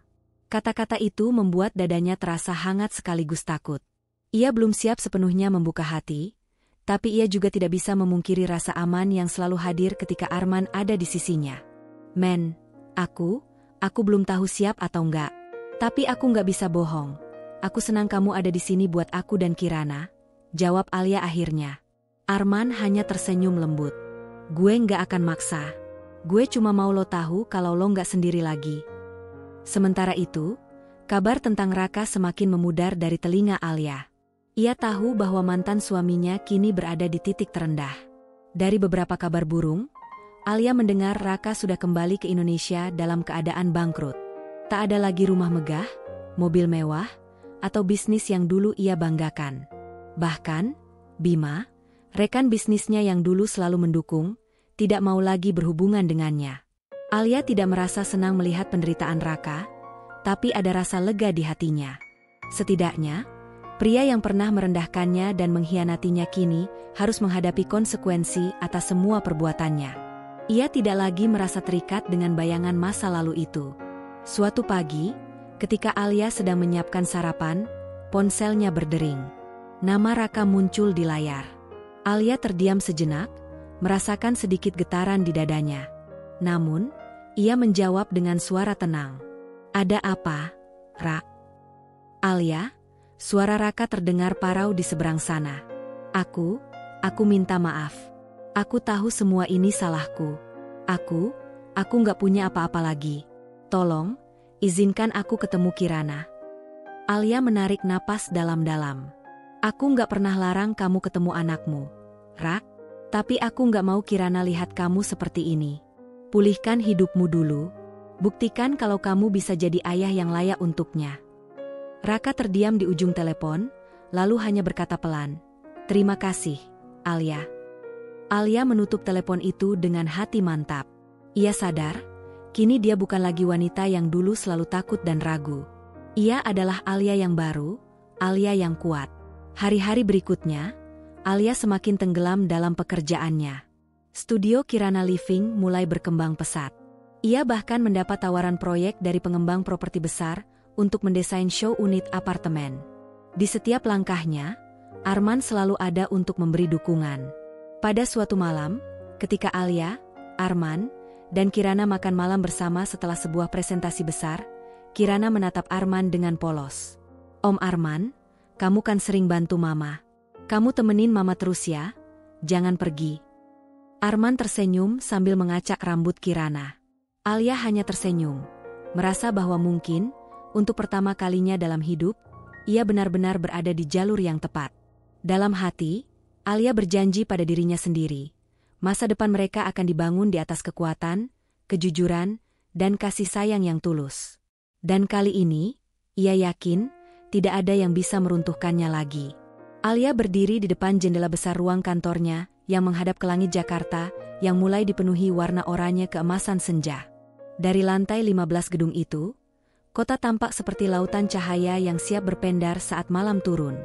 Kata-kata itu membuat dadanya terasa hangat sekaligus takut. Ia belum siap sepenuhnya membuka hati, tapi ia juga tidak bisa memungkiri rasa aman yang selalu hadir ketika Arman ada di sisinya. "Men, aku belum tahu siap atau enggak. Tapi aku nggak bisa bohong. Aku senang kamu ada di sini buat aku dan Kirana," jawab Alia akhirnya. Arman hanya tersenyum lembut. Gue nggak akan maksa. Gue cuma mau lo tahu kalau lo nggak sendiri lagi. Sementara itu, kabar tentang Raka semakin memudar dari telinga Alia. Ia tahu bahwa mantan suaminya kini berada di titik terendah. Dari beberapa kabar burung, Alia mendengar Raka sudah kembali ke Indonesia dalam keadaan bangkrut. Tak ada lagi rumah megah, mobil mewah, atau bisnis yang dulu ia banggakan. Bahkan, Bima, rekan bisnisnya yang dulu selalu mendukung, tidak mau lagi berhubungan dengannya. Alia tidak merasa senang melihat penderitaan Raka, tapi ada rasa lega di hatinya. Setidaknya, pria yang pernah merendahkannya dan mengkhianatinya kini harus menghadapi konsekuensi atas semua perbuatannya. Ia tidak lagi merasa terikat dengan bayangan masa lalu itu. Suatu pagi, ketika Alia sedang menyiapkan sarapan, ponselnya berdering. Nama Raka muncul di layar. Alia terdiam sejenak, merasakan sedikit getaran di dadanya. Namun, ia menjawab dengan suara tenang. "Ada apa, Rak?" "Alia," suara Raka terdengar parau di seberang sana. Aku minta maaf. Aku tahu semua ini salahku. Aku nggak punya apa-apa lagi. Tolong, izinkan aku ketemu Kirana." Alia menarik napas dalam-dalam. "Aku nggak pernah larang kamu ketemu anakmu, Rak. Tapi aku nggak mau Kirana lihat kamu seperti ini. Pulihkan hidupmu dulu. Buktikan kalau kamu bisa jadi ayah yang layak untuknya." Raka terdiam di ujung telepon, lalu hanya berkata pelan, "Terima kasih, Alia." Alia menutup telepon itu dengan hati mantap. Ia sadar, kini dia bukan lagi wanita yang dulu selalu takut dan ragu. Ia adalah Alia yang baru, Alia yang kuat. Hari-hari berikutnya, Alia semakin tenggelam dalam pekerjaannya. Studio Kirana Living mulai berkembang pesat. Ia bahkan mendapat tawaran proyek dari pengembang properti besar untuk mendesain show unit apartemen. Di setiap langkahnya, Arman selalu ada untuk memberi dukungan. Pada suatu malam, ketika Alia, Arman, dan Kirana makan malam bersama setelah sebuah presentasi besar, Kirana menatap Arman dengan polos. "Om Arman, kamu kan sering bantu Mama. Kamu temenin Mama terus ya, jangan pergi." Arman tersenyum sambil mengacak rambut Kirana. Alia hanya tersenyum, merasa bahwa mungkin, untuk pertama kalinya dalam hidup, ia benar-benar berada di jalur yang tepat. Dalam hati, Alia berjanji pada dirinya sendiri, masa depan mereka akan dibangun di atas kekuatan, kejujuran, dan kasih sayang yang tulus. Dan kali ini, ia yakin, tidak ada yang bisa meruntuhkannya lagi. Alia berdiri di depan jendela besar ruang kantornya yang menghadap ke langit Jakarta yang mulai dipenuhi warna oranye keemasan senja. Dari lantai 15 gedung itu, kota tampak seperti lautan cahaya yang siap berpendar saat malam turun.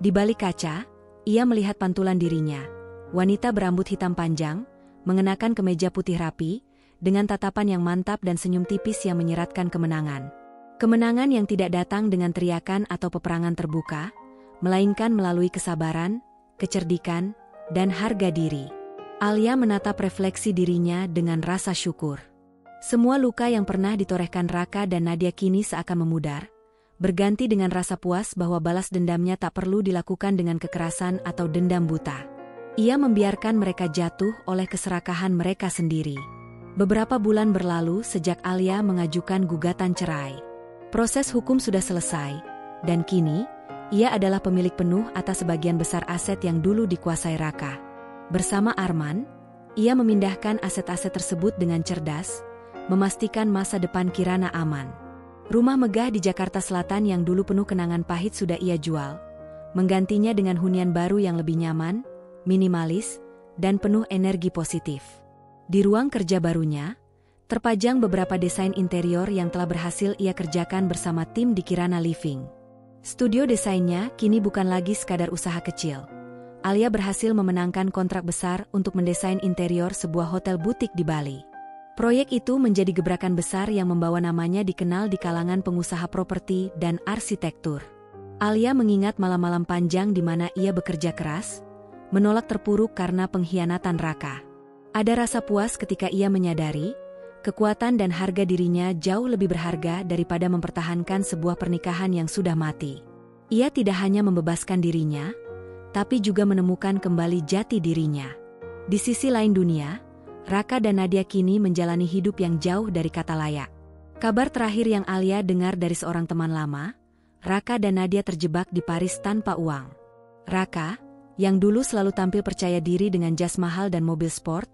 Di balik kaca, ia melihat pantulan dirinya, wanita berambut hitam panjang, mengenakan kemeja putih rapi, dengan tatapan yang mantap dan senyum tipis yang menyeratkan kemenangan. Kemenangan yang tidak datang dengan teriakan atau peperangan terbuka, melainkan melalui kesabaran, kecerdikan, dan harga diri. Alia menatap refleksi dirinya dengan rasa syukur. Semua luka yang pernah ditorehkan Raka dan Nadia kini seakan memudar, berganti dengan rasa puas bahwa balas dendamnya tak perlu dilakukan dengan kekerasan atau dendam buta. Ia membiarkan mereka jatuh oleh keserakahan mereka sendiri. Beberapa bulan berlalu sejak Alia mengajukan gugatan cerai. Proses hukum sudah selesai, dan kini, ia adalah pemilik penuh atas sebagian besar aset yang dulu dikuasai Raka. Bersama Arman, ia memindahkan aset-aset tersebut dengan cerdas, memastikan masa depan Kirana aman. Rumah megah di Jakarta Selatan yang dulu penuh kenangan pahit sudah ia jual, menggantinya dengan hunian baru yang lebih nyaman, minimalis, dan penuh energi positif. Di ruang kerja barunya, terpajang beberapa desain interior yang telah berhasil ia kerjakan bersama tim di Kirana Living. Studio desainnya kini bukan lagi sekadar usaha kecil. Alia berhasil memenangkan kontrak besar untuk mendesain interior sebuah hotel butik di Bali. Proyek itu menjadi gebrakan besar yang membawa namanya dikenal di kalangan pengusaha properti dan arsitektur. Alia mengingat malam-malam panjang di mana ia bekerja keras, menolak terpuruk karena pengkhianatan Raka. Ada rasa puas ketika ia menyadari, kekuatan dan harga dirinya jauh lebih berharga daripada mempertahankan sebuah pernikahan yang sudah mati. Ia tidak hanya membebaskan dirinya, tapi juga menemukan kembali jati dirinya. Di sisi lain dunia, Raka dan Nadia kini menjalani hidup yang jauh dari kata layak. Kabar terakhir yang Alia dengar dari seorang teman lama, Raka dan Nadia terjebak di Paris tanpa uang. Raka, yang dulu selalu tampil percaya diri dengan jas mahal dan mobil sport,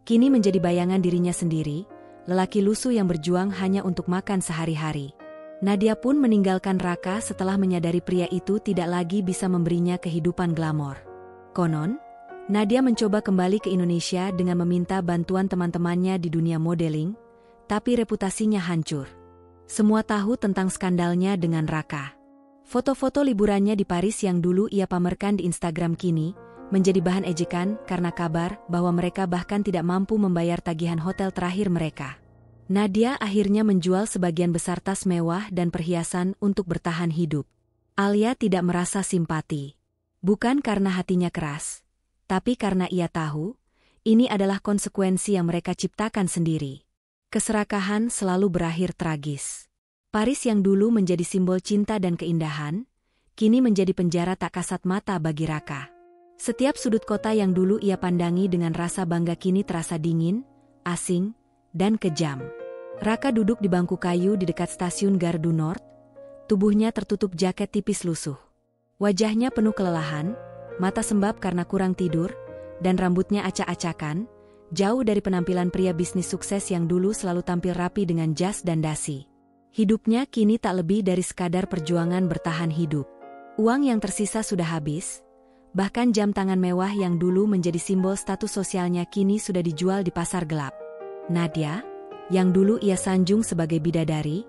kini menjadi bayangan dirinya sendiri, lelaki lusuh yang berjuang hanya untuk makan sehari-hari. Nadia pun meninggalkan Raka setelah menyadari pria itu tidak lagi bisa memberinya kehidupan glamor. Konon, Nadia mencoba kembali ke Indonesia dengan meminta bantuan teman-temannya di dunia modeling, tapi reputasinya hancur. Semua tahu tentang skandalnya dengan Raka. Foto-foto liburannya di Paris yang dulu ia pamerkan di Instagram kini menjadi bahan ejekan karena kabar bahwa mereka bahkan tidak mampu membayar tagihan hotel terakhir mereka. Nadia akhirnya menjual sebagian besar tas mewah dan perhiasan untuk bertahan hidup. Alia tidak merasa simpati. Bukan karena hatinya keras, tapi karena ia tahu, ini adalah konsekuensi yang mereka ciptakan sendiri. Keserakahan selalu berakhir tragis. Paris yang dulu menjadi simbol cinta dan keindahan, kini menjadi penjara tak kasat mata bagi Raka. Setiap sudut kota yang dulu ia pandangi dengan rasa bangga kini terasa dingin, asing, dan kejam. Raka duduk di bangku kayu di dekat stasiun Gare du Nord, tubuhnya tertutup jaket tipis lusuh. Wajahnya penuh kelelahan, mata sembab karena kurang tidur, dan rambutnya acak-acakan, jauh dari penampilan pria bisnis sukses yang dulu selalu tampil rapi dengan jas dan dasi. Hidupnya kini tak lebih dari sekadar perjuangan bertahan hidup. Uang yang tersisa sudah habis, bahkan jam tangan mewah yang dulu menjadi simbol status sosialnya kini sudah dijual di pasar gelap. Nadia, yang dulu ia sanjung sebagai bidadari,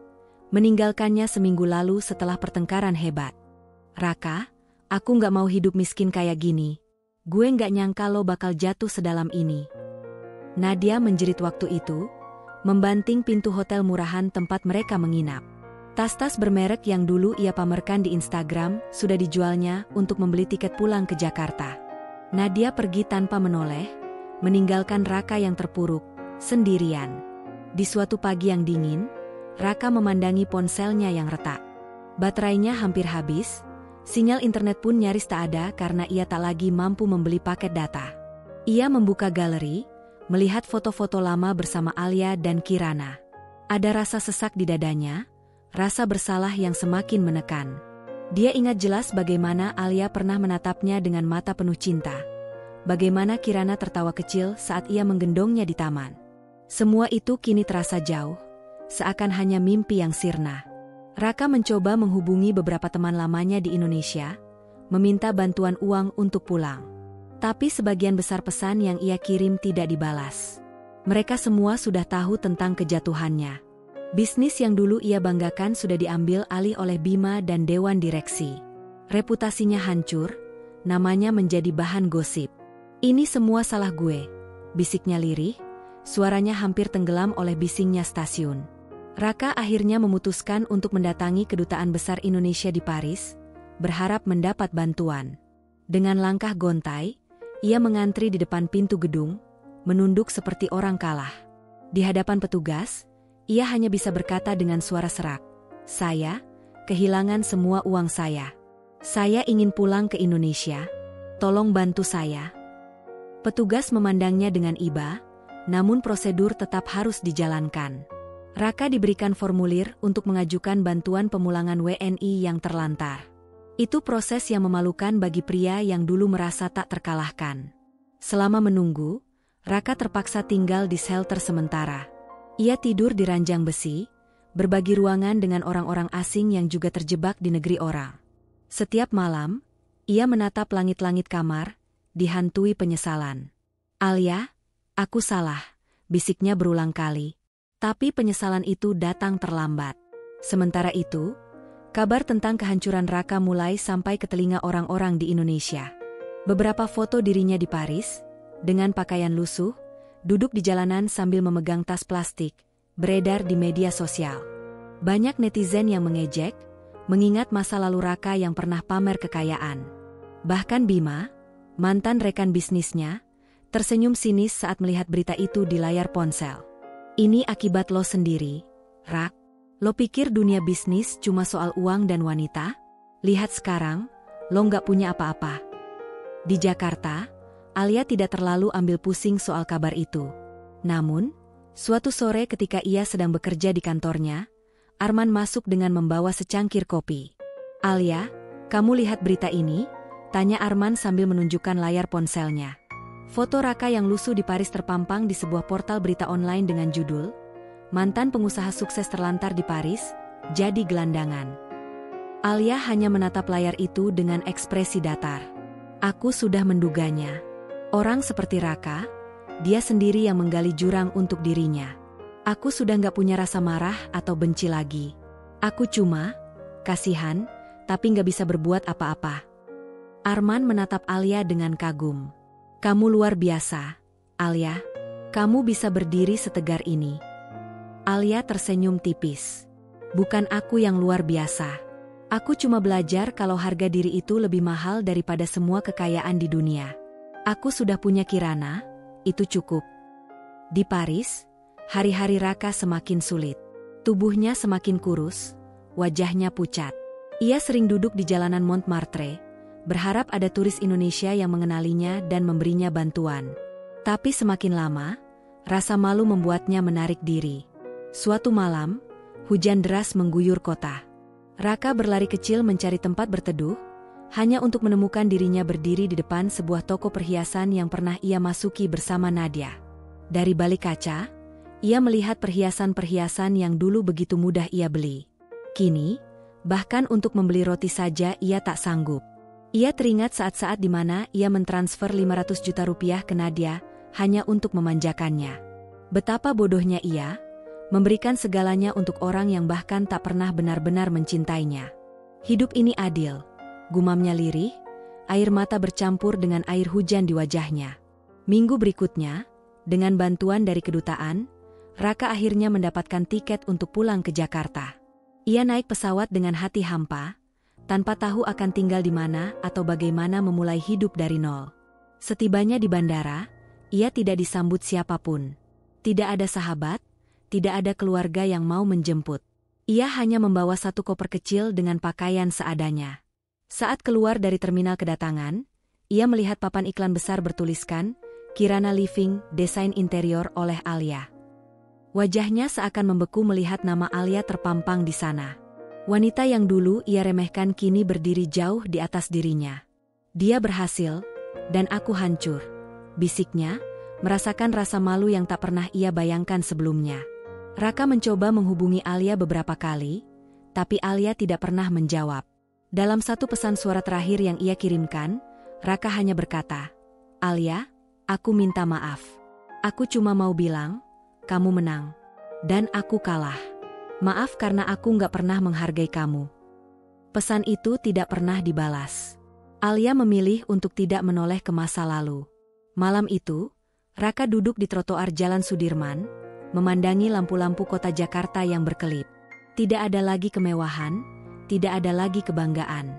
meninggalkannya seminggu lalu setelah pertengkaran hebat. Raka, aku nggak mau hidup miskin kayak gini. Gue nggak nyangka lo bakal jatuh sedalam ini. Nadia menjerit waktu itu, membanting pintu hotel murahan tempat mereka menginap. Tas-tas bermerek yang dulu ia pamerkan di Instagram sudah dijualnya untuk membeli tiket pulang ke Jakarta. Nadia pergi tanpa menoleh, meninggalkan Raka yang terpuruk, sendirian. Di suatu pagi yang dingin, Raka memandangi ponselnya yang retak. Baterainya hampir habis, sinyal internet pun nyaris tak ada karena ia tak lagi mampu membeli paket data. Ia membuka galeri, melihat foto-foto lama bersama Alia dan Kirana. Ada rasa sesak di dadanya, rasa bersalah yang semakin menekan. Dia ingat jelas bagaimana Alia pernah menatapnya dengan mata penuh cinta. Bagaimana Kirana tertawa kecil saat ia menggendongnya di taman. Semua itu kini terasa jauh, seakan hanya mimpi yang sirna. Raka mencoba menghubungi beberapa teman lamanya di Indonesia, meminta bantuan uang untuk pulang. Tapi sebagian besar pesan yang ia kirim tidak dibalas. Mereka semua sudah tahu tentang kejatuhannya. Bisnis yang dulu ia banggakan sudah diambil alih oleh Bima dan Dewan Direksi. Reputasinya hancur, namanya menjadi bahan gosip. Ini semua salah gue, bisiknya lirih, suaranya hampir tenggelam oleh bisingnya stasiun. Raka akhirnya memutuskan untuk mendatangi Kedutaan Besar Indonesia di Paris, berharap mendapat bantuan. Dengan langkah gontai, ia mengantri di depan pintu gedung, menunduk seperti orang kalah. Di hadapan petugas, ia hanya bisa berkata dengan suara serak, "Saya kehilangan semua uang saya. Saya ingin pulang ke Indonesia. Tolong bantu saya." Petugas memandangnya dengan iba, namun prosedur tetap harus dijalankan. Raka diberikan formulir untuk mengajukan bantuan pemulangan WNI yang terlantar. Itu proses yang memalukan bagi pria yang dulu merasa tak terkalahkan. Selama menunggu, Raka terpaksa tinggal di shelter sementara. Ia tidur di ranjang besi, berbagi ruangan dengan orang-orang asing yang juga terjebak di negeri orang. Setiap malam, ia menatap langit-langit kamar, dihantui penyesalan. "Alia, aku salah," bisiknya berulang kali. Tapi penyesalan itu datang terlambat. Sementara itu, kabar tentang kehancuran Raka mulai sampai ke telinga orang-orang di Indonesia. Beberapa foto dirinya di Paris, dengan pakaian lusuh, duduk di jalanan sambil memegang tas plastik, beredar di media sosial. Banyak netizen yang mengejek, mengingat masa lalu Raka yang pernah pamer kekayaan. Bahkan Bima, mantan rekan bisnisnya, tersenyum sinis saat melihat berita itu di layar ponsel. "Ini akibat lo sendiri, Rak. Lo pikir dunia bisnis cuma soal uang dan wanita? Lihat sekarang, lo nggak punya apa-apa." Di Jakarta, Alia tidak terlalu ambil pusing soal kabar itu. Namun, suatu sore ketika ia sedang bekerja di kantornya, Arman masuk dengan membawa secangkir kopi. "Alia, kamu lihat berita ini?" tanya Arman sambil menunjukkan layar ponselnya. Foto Raka yang lusuh di Paris terpampang di sebuah portal berita online dengan judul, "Mantan pengusaha sukses terlantar di Paris, jadi gelandangan." Alia hanya menatap layar itu dengan ekspresi datar. "Aku sudah menduganya. Orang seperti Raka, dia sendiri yang menggali jurang untuk dirinya. Aku sudah gak punya rasa marah atau benci lagi. Aku cuma kasihan, tapi gak bisa berbuat apa-apa." Arman menatap Alia dengan kagum. "Kamu luar biasa, Alia. Kamu bisa berdiri setegar ini." Alia tersenyum tipis. "Bukan aku yang luar biasa. Aku cuma belajar kalau harga diri itu lebih mahal daripada semua kekayaan di dunia. Aku sudah punya Kirana, itu cukup." Di Paris, hari-hari Raka semakin sulit. Tubuhnya semakin kurus, wajahnya pucat. Ia sering duduk di jalanan Montmartre, berharap ada turis Indonesia yang mengenalinya dan memberinya bantuan. Tapi semakin lama, rasa malu membuatnya menarik diri. Suatu malam, hujan deras mengguyur kota. Raka berlari kecil mencari tempat berteduh, hanya untuk menemukan dirinya berdiri di depan sebuah toko perhiasan yang pernah ia masuki bersama Nadia. Dari balik kaca, ia melihat perhiasan-perhiasan yang dulu begitu mudah ia beli. Kini, bahkan untuk membeli roti saja ia tak sanggup. Ia teringat saat-saat di mana ia mentransfer 500 juta rupiah ke Nadia hanya untuk memanjakannya. Betapa bodohnya ia, memberikan segalanya untuk orang yang bahkan tak pernah benar-benar mencintainya. "Hidup ini adil," gumamnya lirih, air mata bercampur dengan air hujan di wajahnya. Minggu berikutnya, dengan bantuan dari kedutaan, Raka akhirnya mendapatkan tiket untuk pulang ke Jakarta. Ia naik pesawat dengan hati hampa, tanpa tahu akan tinggal di mana atau bagaimana memulai hidup dari nol. Setibanya di bandara, ia tidak disambut siapapun. Tidak ada sahabat, tidak ada keluarga yang mau menjemput. Ia hanya membawa satu koper kecil dengan pakaian seadanya. Saat keluar dari terminal kedatangan, ia melihat papan iklan besar bertuliskan, "Kirana Living, Desain Interior oleh Alia." Wajahnya seakan membeku melihat nama Alia terpampang di sana. Wanita yang dulu ia remehkan kini berdiri jauh di atas dirinya. "Dia berhasil, dan aku hancur," bisiknya, merasakan rasa malu yang tak pernah ia bayangkan sebelumnya. Raka mencoba menghubungi Alia beberapa kali, tapi Alia tidak pernah menjawab. Dalam satu pesan suara terakhir yang ia kirimkan, Raka hanya berkata, "Alia, aku minta maaf. Aku cuma mau bilang, kamu menang. Dan aku kalah. Maaf karena aku gak pernah menghargai kamu." Pesan itu tidak pernah dibalas. Alia memilih untuk tidak menoleh ke masa lalu. Malam itu, Raka duduk di trotoar Jalan Sudirman, memandangi lampu-lampu kota Jakarta yang berkelip. Tidak ada lagi kemewahan, tidak ada lagi kebanggaan.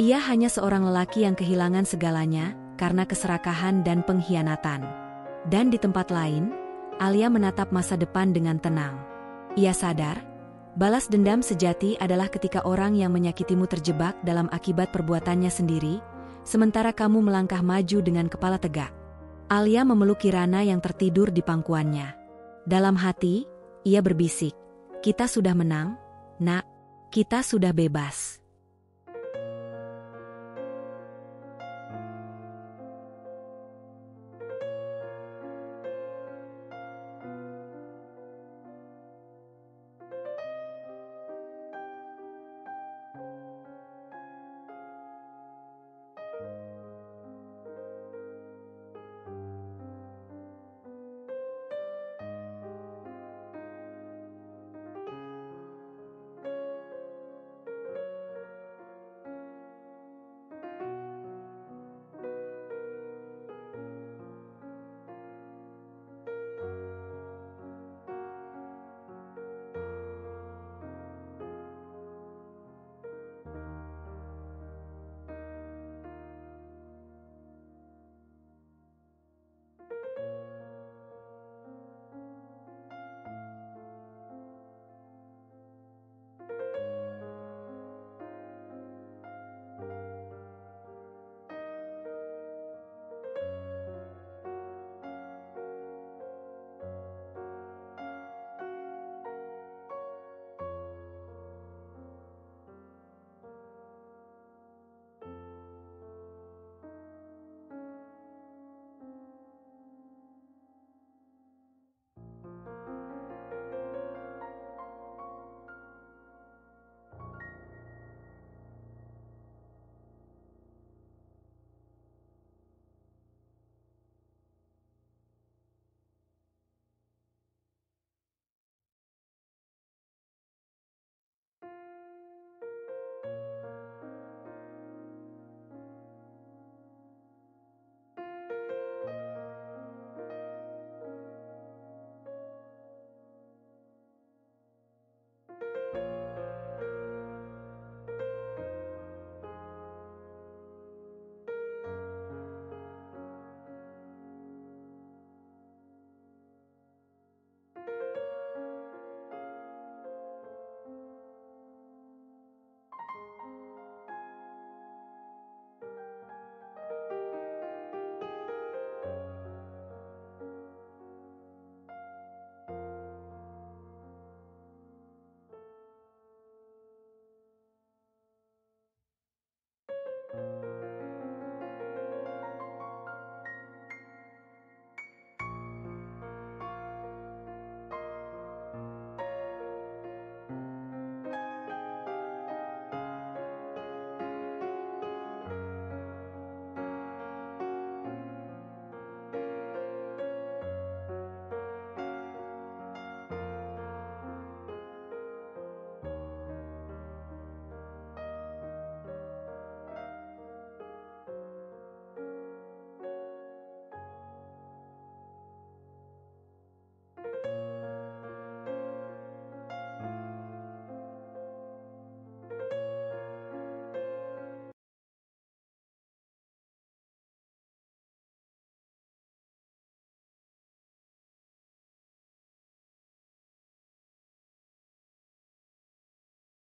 Ia hanya seorang lelaki yang kehilangan segalanya karena keserakahan dan pengkhianatan. Dan di tempat lain, Alia menatap masa depan dengan tenang. Ia sadar, balas dendam sejati adalah ketika orang yang menyakitimu terjebak dalam akibat perbuatannya sendiri, sementara kamu melangkah maju dengan kepala tegak. Alia memeluk Kirana yang tertidur di pangkuannya. Dalam hati, ia berbisik, "Kita sudah menang, Nak. Kita sudah bebas."